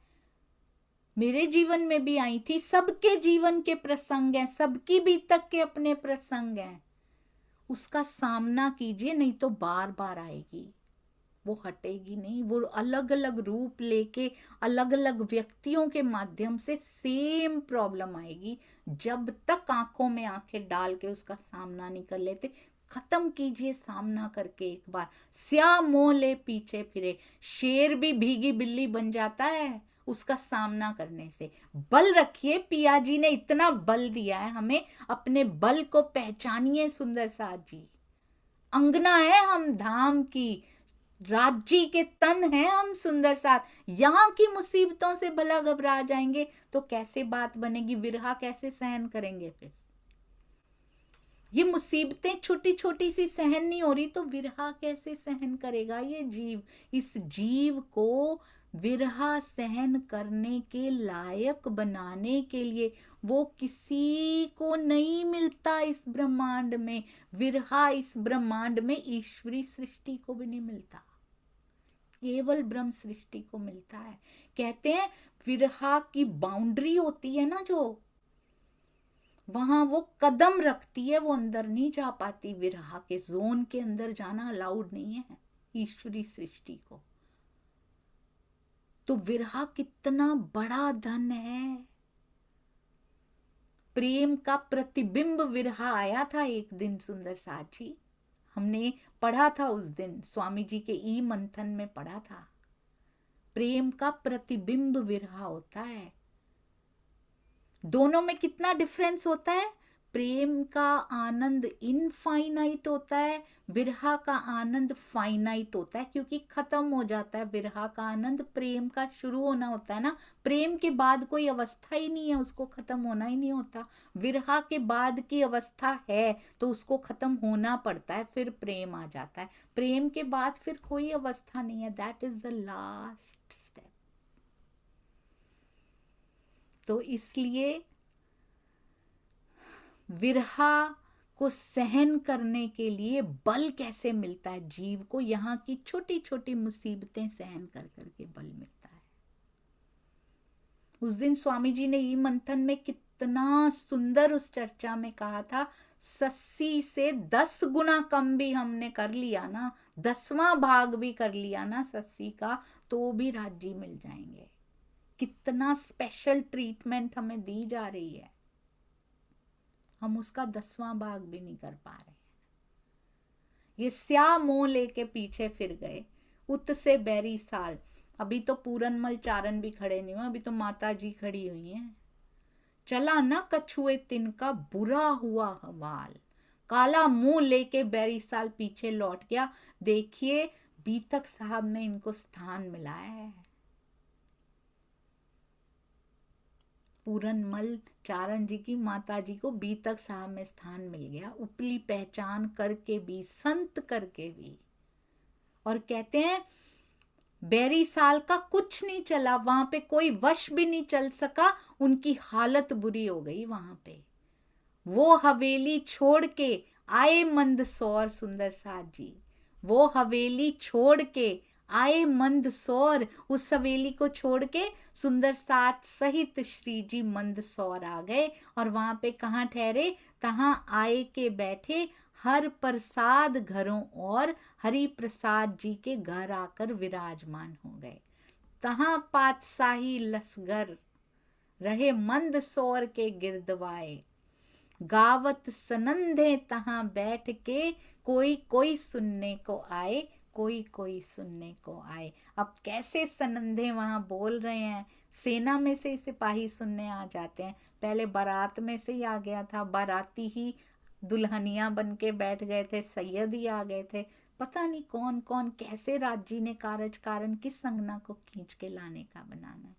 मेरे जीवन में भी आई थी, सबके जीवन के प्रसंग हैं, सबकी बीतक के अपने प्रसंग हैं। उसका सामना कीजिए, नहीं तो बार बार आएगी, वो हटेगी नहीं, वो अलग अलग रूप लेके अलग अलग व्यक्तियों के माध्यम से सेम प्रॉब्लम आएगी। जब तक आंखों में आंखें डाल के उसका सामना नहीं कर लेते, खत्म कीजिए सामना करके एक बार। स्या मोह ले पीछे फिरे, शेर भी भीगी बिल्ली बन जाता है उसका सामना करने से। बल रखिए, पिया जी ने इतना बल दिया है हमें, अपने बल को पहचानिए सुंदर साथ जी। अंगना है हम धाम की, राज्य के तन हैं हम सुंदर साथ, यहाँ की मुसीबतों से भला घबरा जाएंगे तो कैसे बात बनेगी, विरहा कैसे सहन करेंगे फिर। ये मुसीबतें छोटी छोटी सी सहन नहीं हो रही तो विरहा कैसे सहन करेगा ये जीव। इस जीव को विरहा सहन करने के लायक बनाने के लिए वो किसी को नहीं मिलता इस ब्रह्मांड में। विरहा इस ब्रह्मांड में ईश्वरी सृष्टि को भी नहीं मिलता, केवल ब्रह्म सृष्टि को मिलता है। कहते हैं विरहा की बाउंड्री होती है ना, जो वहां वो कदम रखती है वो अंदर नहीं जा पाती, विरहा के जोन के अंदर जाना अलाउड नहीं है ईश्वरी सृष्टि को। तो विरहा कितना बड़ा धन है। प्रेम का प्रतिबिंब विरहा आया था एक दिन सुंदर साथ जी, हमने पढ़ा था उस दिन, स्वामी जी के ई मंथन में पढ़ा था। प्रेम का प्रतिबिंब विरहा होता है। दोनों में कितना डिफरेंस होता है। प्रेम का आनंद इनफाइनाइट होता है, विरहा का आनंद फाइनाइट होता है, क्योंकि खत्म हो जाता है। विरहा का आनंद प्रेम का शुरू होना होता है ना, प्रेम के बाद कोई अवस्था ही नहीं है, उसको खत्म होना ही नहीं होता। विरहा के बाद की अवस्था है तो उसको खत्म होना पड़ता है, फिर प्रेम आ जाता है। प्रेम के बाद फिर कोई अवस्था नहीं है, that is the last step. तो इसलिए विरहा को सहन करने के लिए बल कैसे मिलता है जीव को, यहाँ की छोटी छोटी मुसीबतें सहन कर करके बल मिलता है। उस दिन स्वामी जी ने ई मंथन में कितना सुंदर उस चर्चा में कहा था, 80 से 10 गुना कम भी हमने कर लिया ना, 10वां भाग भी कर लिया ना 80 का, तो भी राज्य मिल जाएंगे। कितना स्पेशल ट्रीटमेंट हमें दी जा रही है, हम उसका 10वां भाग भी नहीं कर पा रहे हैं। ये स्या मोह लेके पीछे फिर गए, उत से बैरी साल। अभी तो पूरनमल चारण भी खड़े नहीं हुए, अभी तो माता जी खड़ी हुई हैं। चला न कछुए तिनका बुरा हुआ हवाल, काला मुंह लेके बैरी साल पीछे लौट गया। देखिए बीतक साहब में इनको स्थान मिला है। पूरनमल चारण जी की माता जी को बीतक साहब में स्थान मिल गया, उपली पहचान करके भी, संत करके भी। और कहते हैं बैरी साल का कुछ नहीं चला, वहां पे कोई वश भी नहीं चल सका, उनकी हालत बुरी हो गई वहां पे। वो हवेली छोड़ के आए मंदसौर सुंदर साथ जी, वो हवेली छोड़ के आए मंदसौर। उस हवेली को छोड़ के सुंदर साथ सहित श्री जी मंदसौर आ गए, और वहां पे कहाँ ठहरे, तहां आए के बैठे हर प्रसाद घरों, और हरि प्रसाद जी के घर आकर विराजमान हो गए। तहां पातशाही लसगर रहे मंदसौर के गिरदवाए, गावत सनंदे तहां बैठ के, कोई कोई सुनने को आए, कोई कोई सुनने को आए। अब कैसे सनंदे वहां बोल रहे हैं, सेना में से सिपाही सुनने आ जाते हैं, पहले बारात में से ही आ गया था, बाराती ही दुल्हनिया बन के बैठ गए थे, सैयद ही आ गए थे, पता नहीं कौन कौन कैसे राज्य ने कारज कारण किस संगना को खींच के लाने का बनाना।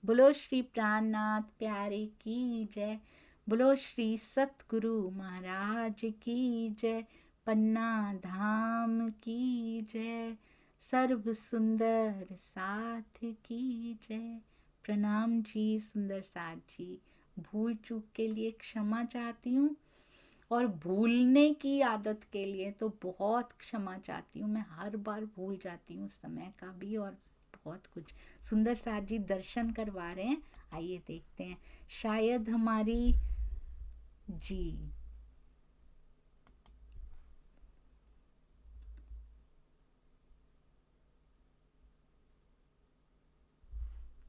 बोलो श्री प्राणनाथ प्यारे की जय, बोलो श्री सतगुरु महाराज की जय, पन्ना धाम की जय, सर्व सुंदर साथ की जय। प्रणाम जी सुंदर साथ जी, भूल चूक के लिए क्षमा चाहती हूँ, और भूलने की आदत के लिए तो बहुत क्षमा चाहती हूँ। मैं हर बार भूल जाती हूँ समय का भी और बहुत कुछ। सुंदर साथ जी दर्शन करवा रहे हैं, आइए देखते हैं। शायद हमारी जी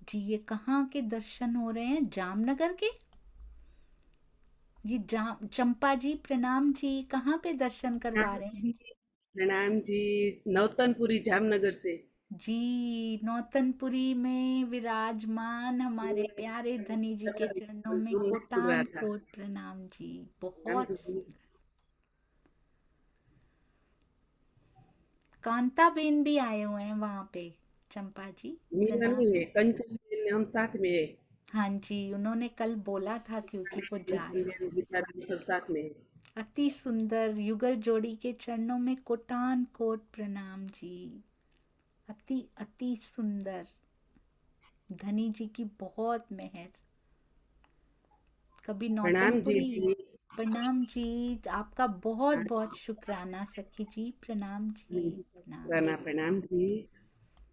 जी ये कहाँ के दर्शन हो रहे हैं? जामनगर के? ये चंपा जी प्रणाम जी, कहाँ पे दर्शन करवा रहे हैं? प्रणाम जी। नौतनपुरी जामनगर से। जी नौतनपुरी में विराजमान हमारे प्यारे धनी जी के चरणों में खुल रहा कोटान था। कोट प्रणाम जी। प्रणाम बहुत जी। सुंदर। कांताबेन भी आए हुए हैं वहां पे, चंपा जी मीरा प्रणाम। नहीं है, कंचन बेन, हम साथ में है। हाँ जी, उन्होंने कल बोला था क्योंकि वो जा कंचन रहे बेन, थे। गीता बेन सब साथ में है। अति सुंदर युगल जोड़ी के चरणों में कोटान कोट प्रणाम जी। अति अति सुंदर। धनी जी की बहुत मेहर। कभी प्रणाम जी नौतनपुरी। जी। प्रणाम जी, आपका बहुत बहुत शुक्राना सखी जी, प्रणाम जी प्रणाम। प्रणाम जी।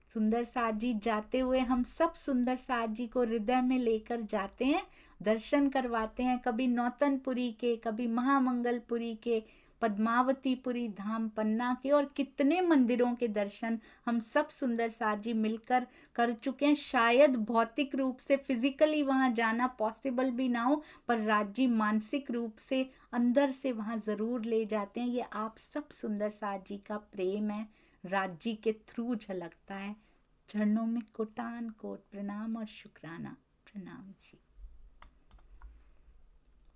सुंदर साथ जी जाते हुए हम सब सुंदर साथ जी को हृदय में लेकर जाते हैं, दर्शन करवाते हैं, कभी नौतनपुरी के, कभी महामंगलपुरी के, पद्मावतीपुरी धाम पन्ना के, और कितने मंदिरों के दर्शन हम सब सुंदर साथ जी मिलकर कर चुके हैं। शायद भौतिक रूप से फिजिकली वहां जाना पॉसिबल भी ना हो, पर राज जी मानसिक रूप से अंदर से वहां जरूर ले जाते हैं। ये आप सब सुंदर साथ जी का प्रेम है, राज्य के थ्रू झलकता है। चरणों में कोटान कोट प्रणाम और शुक्राना। प्रणाम जी।